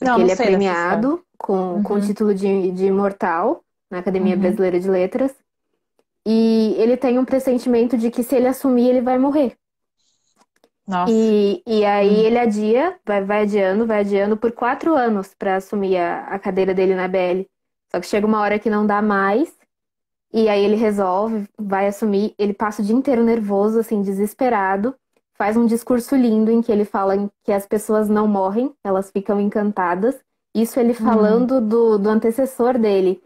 Não, Porque não ele é sei dessa história. premiado com o Uhum, título de imortal na Academia uhum, Brasileira de Letras. E ele tem um pressentimento de que se ele assumir, ele vai morrer. Nossa. E aí Hum. ele adia, vai adiando por 4 anos para assumir a cadeira dele na BL. Só que chega uma hora que não dá mais, e aí ele resolve, vai assumir. Ele passa o dia inteiro nervoso, assim, desesperado. Faz um discurso lindo em que ele fala que as pessoas não morrem, elas ficam encantadas. Isso ele Hum. falando do antecessor dele.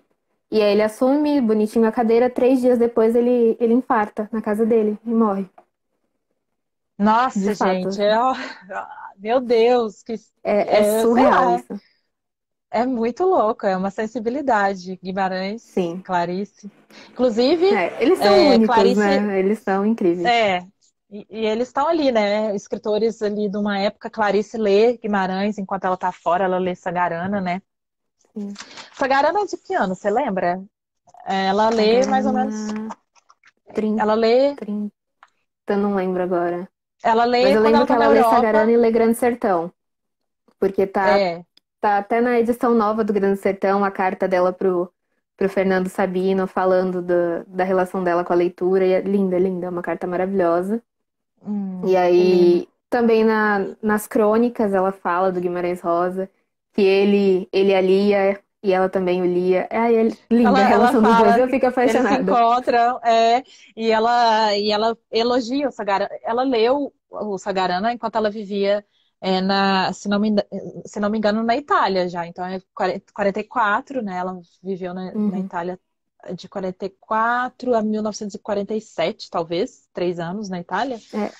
E aí ele assume bonitinho a cadeira, 3 dias depois ele infarta na casa dele e morre, de Nossa, fato, gente, assim. meu Deus, É sei surreal lá, isso. é muito louco, é uma sensibilidade. Guimarães, Sim. Clarice. Inclusive, Eles são únicos, Clarice, né? Eles são incríveis. é, e eles estão ali, né? Escritores ali de uma época, Clarice lê Guimarães, enquanto ela tá fora, ela lê Sagarana, né? Sim. Sagarana é de que ano, você lembra? Ela lê mais ou menos, Sagrana, 30, ela lê, 30, não lembro agora. ela Mas lê eu quando lembro ela que tá na ela lê Sagarana Europa, e lê Grande Sertão. Porque é, tá até na edição nova do Grande Sertão a carta dela pro Fernando Sabino, falando da relação dela com a leitura. E é linda, linda, é uma carta maravilhosa. E que lindo. aí, também nas crônicas, ela fala do Guimarães Rosa, que ele a lia e ela também o lia. É linda a Ela relação dos dois, fala eu que fico eles se apaixonada. encontram, e ela elogia o Sagarana. Ela leu o Sagarana enquanto ela vivia, se não me engano, na Itália já. Então é 44, né? Ela viveu na Uhum. Itália de 44 a 1947, talvez, 3 anos na Itália.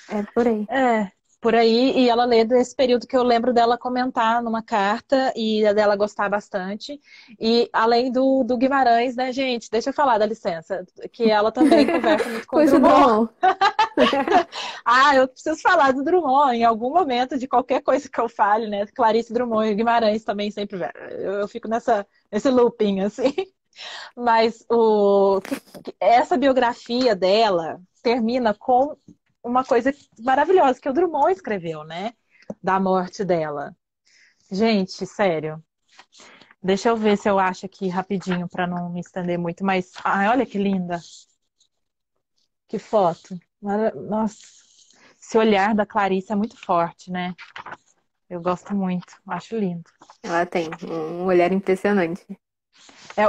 É por aí. É, por aí, e ela lê desse período que eu lembro dela comentar numa carta e dela gostar bastante. E além do Guimarães, né, gente, deixa eu falar, dá licença, que ela também conversa muito com o Puxa o Drummond. Drummond. Ah, eu preciso falar do Drummond em algum momento de qualquer coisa que eu fale, né? Clarice Drummond e Guimarães também sempre. Eu fico nesse looping, assim. Mas essa biografia dela termina com uma coisa maravilhosa que o Drummond escreveu, né? Da morte dela. Gente, sério. Deixa eu ver se eu acho aqui rapidinho para não me estender muito, mas ai, olha que linda. Que foto. Nossa, esse olhar da Clarice é muito forte, né? Eu gosto muito, acho lindo. Ela tem um olhar impressionante.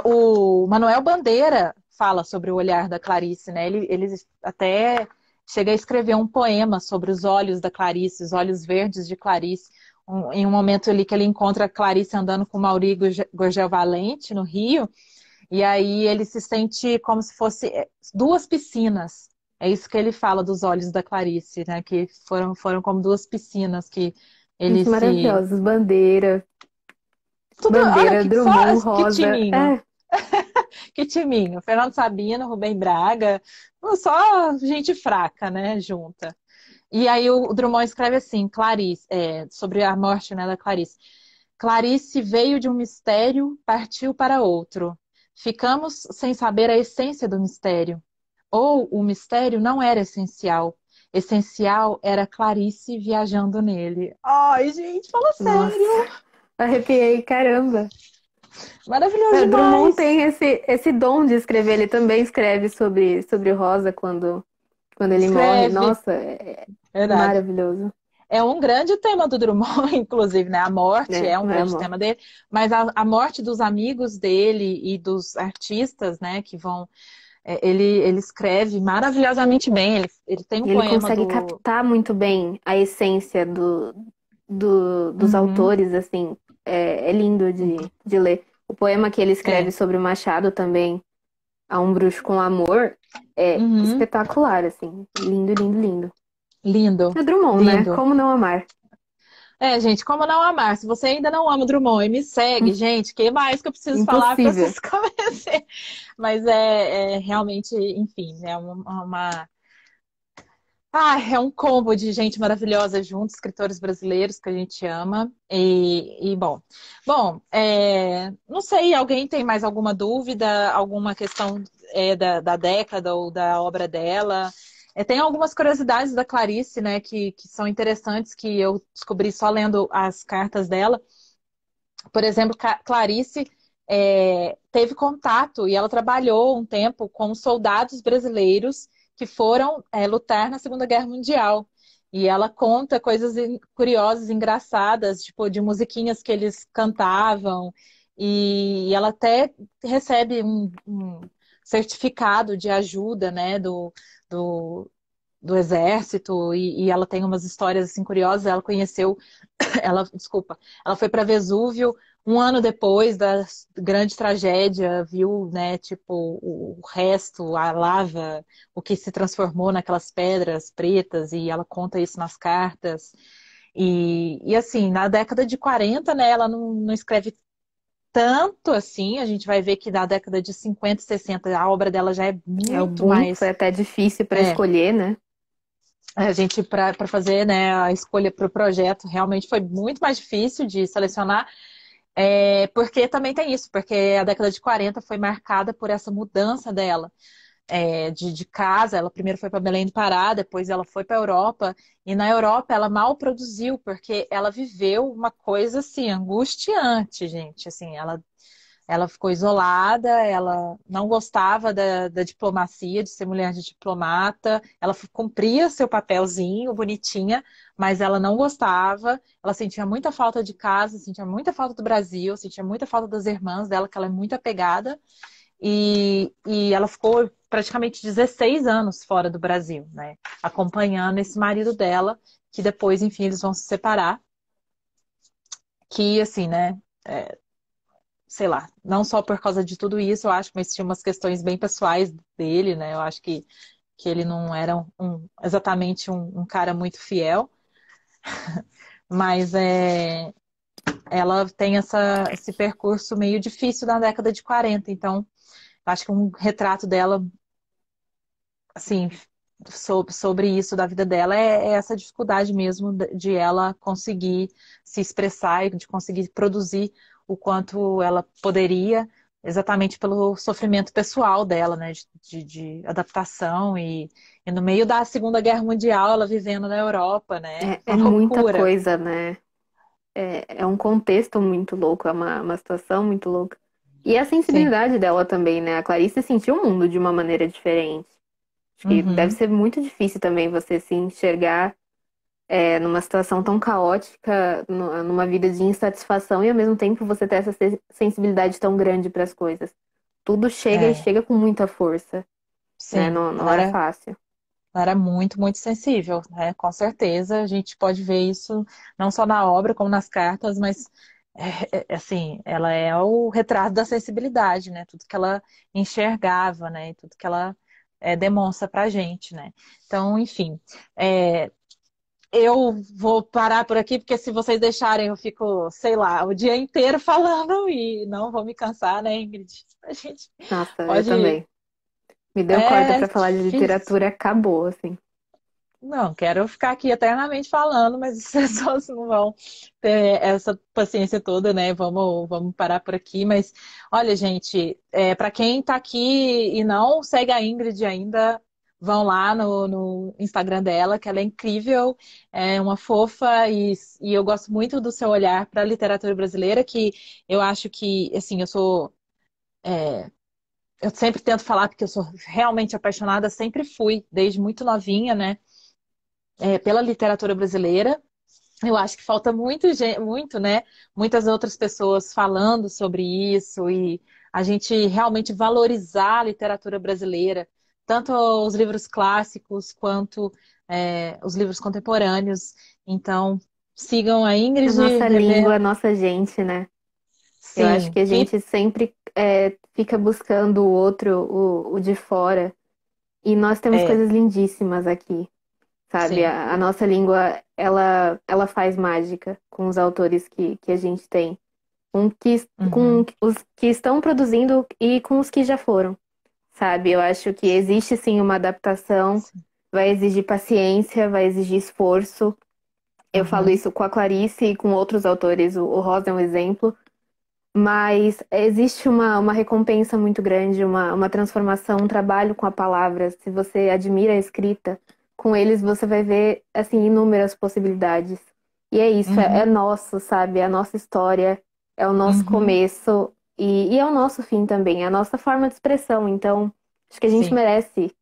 O Manuel Bandeira fala sobre o olhar da Clarice, né? Ele até chega a escrever um poema sobre os olhos da Clarice, os olhos verdes de Clarice, em um momento ali que ele encontra a Clarice andando com Mauri Gurgel Valente no Rio, e aí ele se sente como se fosse duas piscinas. É isso que ele fala dos olhos da Clarice, né? Que foram como duas piscinas que ele Gente, se. maravilhosos. Bandeira, Tudo, olha, bandeira, só Drummond, que Rosa. timinho. Que timinho. Fernando Sabino, Rubem Braga, só gente fraca, né, junta. E aí o Drummond escreve assim, Clarice, sobre a morte, né, da Clarice. Clarice veio de um mistério, partiu para outro. Ficamos sem saber a essência do mistério. Ou o mistério não era essencial. Essencial era Clarice viajando nele. Ai, gente, fala Nossa, sério. arrepiei, caramba. Maravilhoso Drummond demais. tem esse dom de escrever. Ele também escreve sobre Rosa quando ele morre. Escreve. Nossa, é Verdade. maravilhoso. É um grande tema do Drummond, inclusive, né? A morte é um É grande amor. tema dele, mas a morte dos amigos dele e dos artistas, né, que vão. Ele escreve maravilhosamente bem. Ele tem um E ele poema consegue do. captar muito bem a essência dos Uhum, autores, assim. É lindo de ler. O poema que ele escreve é. sobre o Machado também, A um Bruxo com Amor, é Uhum, espetacular, assim. Lindo, lindo, lindo. lindo, É Drummond, né? lindo. Como não amar? Gente, como não amar? Se você ainda não ama o Drummond e me segue, gente, o que mais que eu preciso falar para Impossível. vocês conhecerem? Mas é realmente, enfim, é é um combo de gente maravilhosa junto, escritores brasileiros que a gente ama. Bom, não sei, alguém tem mais alguma dúvida, alguma questão da década ou da obra dela? Tem algumas curiosidades da Clarice, né, que são interessantes, que eu descobri só lendo as cartas dela. Por exemplo, Clarice teve contato e ela trabalhou um tempo com soldados brasileiros que foram lutar na Segunda Guerra Mundial. E ela conta coisas curiosas, engraçadas, tipo, de musiquinhas que eles cantavam. E ela até recebe um certificado de ajuda, né, do, do exército. E ela tem umas histórias assim curiosas. Ela conheceu desculpa, ela foi para Vesúvio um ano depois da grande tragédia, viu, né, tipo, o resto, a lava, o que se transformou naquelas pedras pretas, e ela conta isso nas cartas. E assim, na década de 40, né, ela não escreve tanto assim, a gente vai ver que na década de 50, 60, a obra dela já é É o muito boom, foi mais. até difícil para É, escolher, né? a gente, para fazer, né, a escolha para o projeto, realmente foi muito mais difícil de selecionar. Porque também tem isso, porque a década de 40 foi marcada por essa mudança dela de casa. Ela primeiro foi para Belém do Pará, depois ela foi para a Europa, e na Europa ela mal produziu, porque ela viveu uma coisa assim, angustiante, gente. Assim, ela ficou isolada, ela não gostava da diplomacia, de ser mulher de diplomata, ela cumpria seu papelzinho, bonitinha, mas ela não gostava, ela sentia muita falta de casa, sentia muita falta do Brasil, sentia muita falta das irmãs dela, que ela é muito apegada, e ela ficou praticamente 16 anos fora do Brasil, né? Acompanhando esse marido dela, que depois, enfim, eles vão se separar, que assim, né? Sei lá, não só por causa de tudo isso, eu acho, mas tinha umas questões bem pessoais dele, né? Eu acho que ele não era exatamente um cara muito fiel, mas ela tem esse percurso meio difícil na década de 40, então acho que um retrato dela, assim, sobre isso da vida dela é essa dificuldade mesmo de ela conseguir se expressar e de conseguir produzir o quanto ela poderia, exatamente pelo sofrimento pessoal dela, né, de adaptação e no meio da Segunda Guerra Mundial, ela vivendo na Europa, né, É uma muita loucura. coisa, né? É um contexto muito louco, é uma situação muito louca. E a Sim. sensibilidade dela também, né? A Clarice sentiu o mundo de uma maneira diferente. Acho que deve Uhum. ser muito difícil também você se enxergar numa situação tão caótica, numa vida de insatisfação e ao mesmo tempo você ter essa sensibilidade tão grande para as coisas. Tudo chega e É, chega com muita força, né? sim. Não é fácil. Ela era muito, muito sensível, né? Com certeza, a gente pode ver isso não só na obra, como nas cartas, mas assim, ela é o retrato da sensibilidade, né? Tudo que ela enxergava, né? E tudo que ela demonstra pra gente, né? Então, enfim, é, eu vou parar por aqui, porque se vocês deixarem, eu fico, sei lá, o dia inteiro falando e não vou me cansar, né, Ingrid? A gente Nossa, eu pode. também. Me deu corda É para falar de difícil. literatura, acabou, assim. Não, quero ficar aqui eternamente falando, mas as pessoas não vão ter essa paciência toda, né? Vamos parar por aqui. Mas, olha, gente, para quem está aqui e não segue a Ingrid ainda, vão lá no Instagram dela, que ela é incrível, é uma fofa e eu gosto muito do seu olhar para a literatura brasileira, que eu acho que, assim, eu sempre tento falar porque eu sou realmente apaixonada, sempre fui, desde muito novinha, né? Pela literatura brasileira. Eu acho que falta muito, muito, né? Muitas outras pessoas falando sobre isso e a gente realmente valorizar a literatura brasileira, tanto os livros clássicos quanto os livros contemporâneos. Então, sigam a A Ingrid, nossa língua, a nossa gente, né? Eu acho sim, que a que gente sempre fica buscando o outro, o de fora. E nós temos é, coisas lindíssimas aqui, sabe? sim. A nossa língua, ela faz mágica com os autores que a gente tem. Com Uhum. os que estão produzindo e com os que já foram, sabe? Eu acho que existe sim uma adaptação, Sim. vai exigir paciência, vai exigir esforço. Eu falo Uhum. isso com a Clarice e com outros autores, o Rosa é um exemplo. Mas existe uma recompensa muito grande, uma transformação, um trabalho com a palavra. Se você admira a escrita, com eles você vai ver, assim, inúmeras possibilidades. E é isso, é Uhum. nosso, sabe? É a nossa história, é o nosso Uhum. começo. E é o nosso fim também, é a nossa forma de expressão. Então, acho que a gente Sim, merece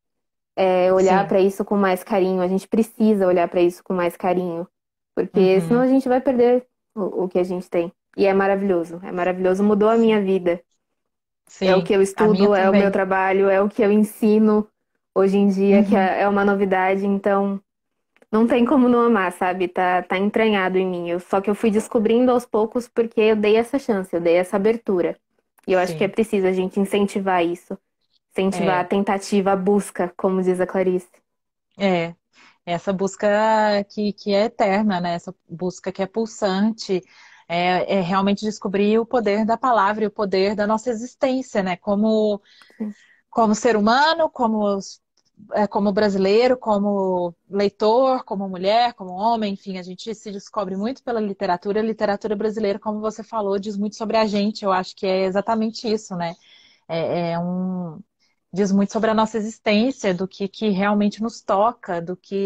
olhar sim. para isso com mais carinho. A gente precisa olhar para isso com mais carinho, porque senão Uhum, a gente vai perder o que a gente tem. E é maravilhoso, é maravilhoso. Mudou a minha sim. vida. É o Sim, que eu a minha estudo, é o meu também. trabalho, é o que eu ensino hoje em dia, que Uhum, é uma novidade. Então, não tem como não amar, sabe? Tá entranhado em mim. Só que eu fui descobrindo aos poucos porque eu dei essa chance, eu dei essa abertura. E eu acho que é sim. preciso a gente incentivar isso. Incentivar a É, tentativa, a busca, como diz a Clarice. é. Essa busca que é eterna, né? Essa busca que é pulsante, é realmente descobrir o poder da palavra e o poder da nossa existência, né? Sim. Como ser humano, como brasileiro, como leitor, como mulher, como homem, enfim, a gente se descobre muito pela literatura. A literatura brasileira, como você falou, diz muito sobre a gente. Eu acho que é exatamente isso, né? É, é um, diz muito sobre a nossa existência, do que realmente nos toca,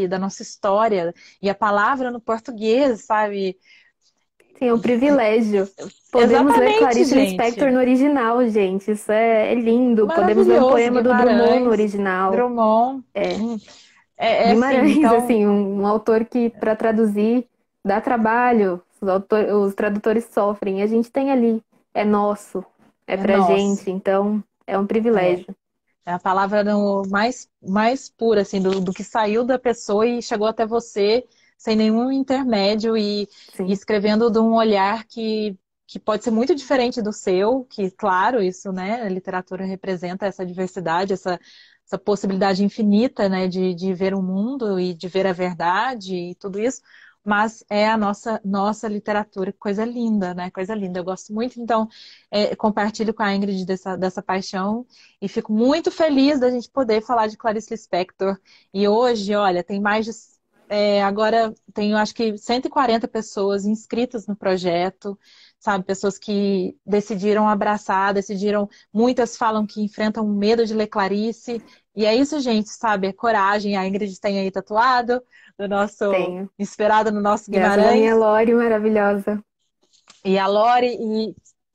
da nossa história. E a palavra no português, sabe? Sim, é um privilégio. Podemos ler Exatamente, Clarice Lispector gente. no original, gente. Isso é lindo. Podemos ler um Maravilhoso. poema do Drummond no Guimarães, original. Drummond. É. É assim, Guimarães, então, assim, um autor que, para traduzir, dá trabalho. Os tradutores sofrem. E a gente tem ali. É nosso. É é pra nosso. gente. Então, é um É, privilégio. é a palavra mais pura, assim, do que saiu da pessoa e chegou até você sem nenhum intermédio e Sim. escrevendo de um olhar que pode ser muito diferente do seu, que, claro, isso, né, a literatura representa essa diversidade, essa possibilidade infinita, né, de ver o mundo e de ver a verdade e tudo isso, mas é a nossa literatura, coisa linda, né, coisa linda. Eu gosto muito, então, compartilho com a Ingrid dessa paixão e fico muito feliz da gente poder falar de Clarice Lispector. E hoje, olha, tem mais de. Agora tenho acho que 140 pessoas inscritas no projeto, sabe? Pessoas que decidiram abraçar, decidiram. Muitas falam que enfrentam medo de ler Clarice. E é isso, gente, sabe? É coragem. A Ingrid tem aí tatuado, do nosso, Tenho. inspirada no nosso Graças à minha Guimarães. Lore maravilhosa. E a Lore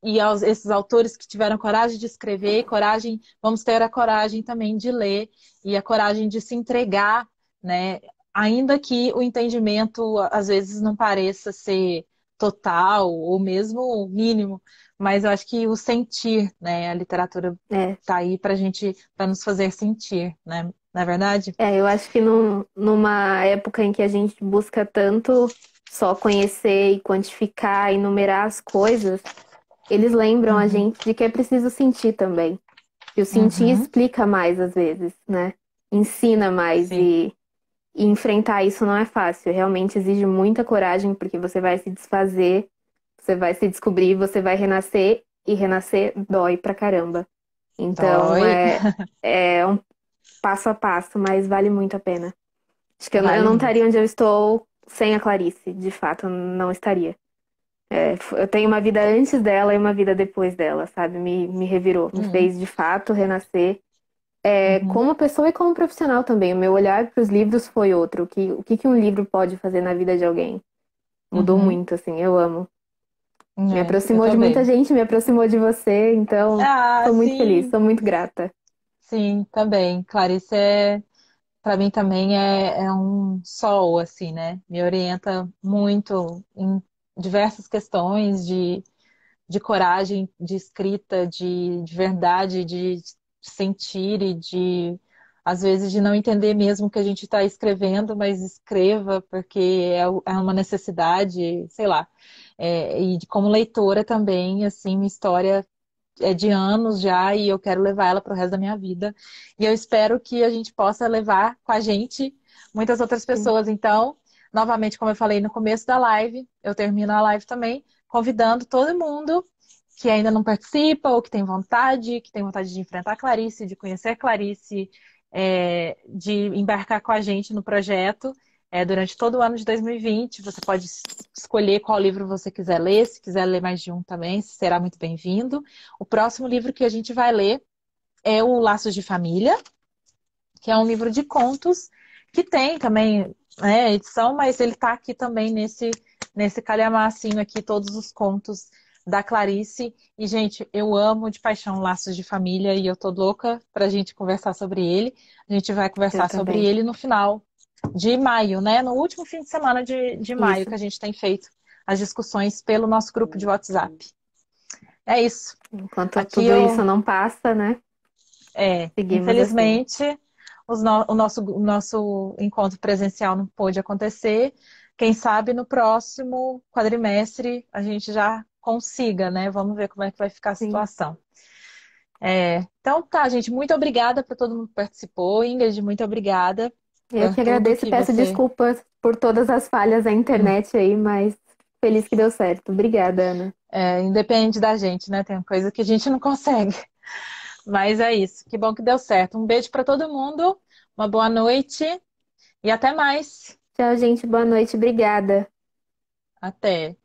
e esses autores que tiveram coragem de escrever, e coragem, vamos ter a coragem também de ler e a coragem de se entregar, né? Ainda que o entendimento às vezes não pareça ser total ou mesmo mínimo, mas eu acho que o sentir, né? A literatura É. tá aí para gente, para nos fazer sentir, né? Não é verdade? Eu acho que numa época em que a gente busca tanto só conhecer e quantificar e numerar as coisas, eles lembram a Uhum, gente de que é preciso sentir também. E o sentir uhum, explica mais às vezes, né? Ensina mais sim, e enfrentar isso não é fácil. Realmente exige muita coragem, porque você vai se desfazer, você vai se descobrir, você vai renascer, e renascer dói pra caramba. Então dói, é um passo a passo, mas vale muito a pena. Acho que eu vale não muito. estaria onde eu estou sem a Clarice, de fato, eu não estaria. Eu tenho uma vida antes dela e uma vida depois dela, sabe? Me revirou, me Uhum, fez de fato renascer, uhum, como pessoa e como profissional também. O meu olhar para os livros foi outro. O que um livro pode fazer na vida de alguém? Mudou uhum. muito, assim, eu amo. Me Eu aproximou de muita também. gente, me aproximou de você, então Ah, sou muito feliz, sim, sou muito grata. sim, também. Clarice para mim também é um sol, assim, né? Me orienta muito em diversas questões de coragem, de escrita, de verdade, de sentir e às vezes, de não entender mesmo o que a gente está escrevendo, mas escreva, porque é uma necessidade, sei lá. E como leitora também, assim, minha história é de anos já e eu quero levar ela para o resto da minha vida. E eu espero que a gente possa levar com a gente muitas outras Sim. pessoas. Então, novamente, como eu falei no começo da live, eu termino a live também convidando todo mundo que ainda não participa ou que tem vontade de enfrentar a Clarice, de conhecer Clarice, de embarcar com a gente no projeto. Durante todo o ano de 2020, você pode escolher qual livro você quiser ler, se quiser ler mais de um também, será muito bem-vindo. O próximo livro que a gente vai ler é o Laços de Família, que é um livro de contos que tem também edição, mas ele está aqui também nesse calhamacinho aqui, todos os contos da Clarice. E, gente, eu amo de paixão Laços de Família e eu tô louca pra gente conversar sobre ele. A gente vai Eu conversar sobre também. ele no final de maio, né? No último fim de semana de maio que Isso. a gente tem feito as discussões pelo nosso grupo de WhatsApp. É isso. Enquanto Aqui tudo isso eu, não passa, né? Seguimos assim. infelizmente, o nosso encontro presencial não pôde acontecer. Quem sabe no próximo quadrimestre a gente já consiga, né? Vamos ver como é que vai ficar a Sim. situação. Então tá, gente, muito obrigada para todo mundo que participou. Ingrid, muito obrigada Eu por que tudo agradeço e que peço você. desculpas por todas as falhas da internet aí, mas feliz que deu certo. Obrigada, Ana. Independe da gente, né? Tem coisa que a gente não consegue. Mas é isso. Que bom que deu certo. Um beijo para todo mundo. Uma boa noite e até mais. Tchau, gente. Boa noite. Obrigada. Até.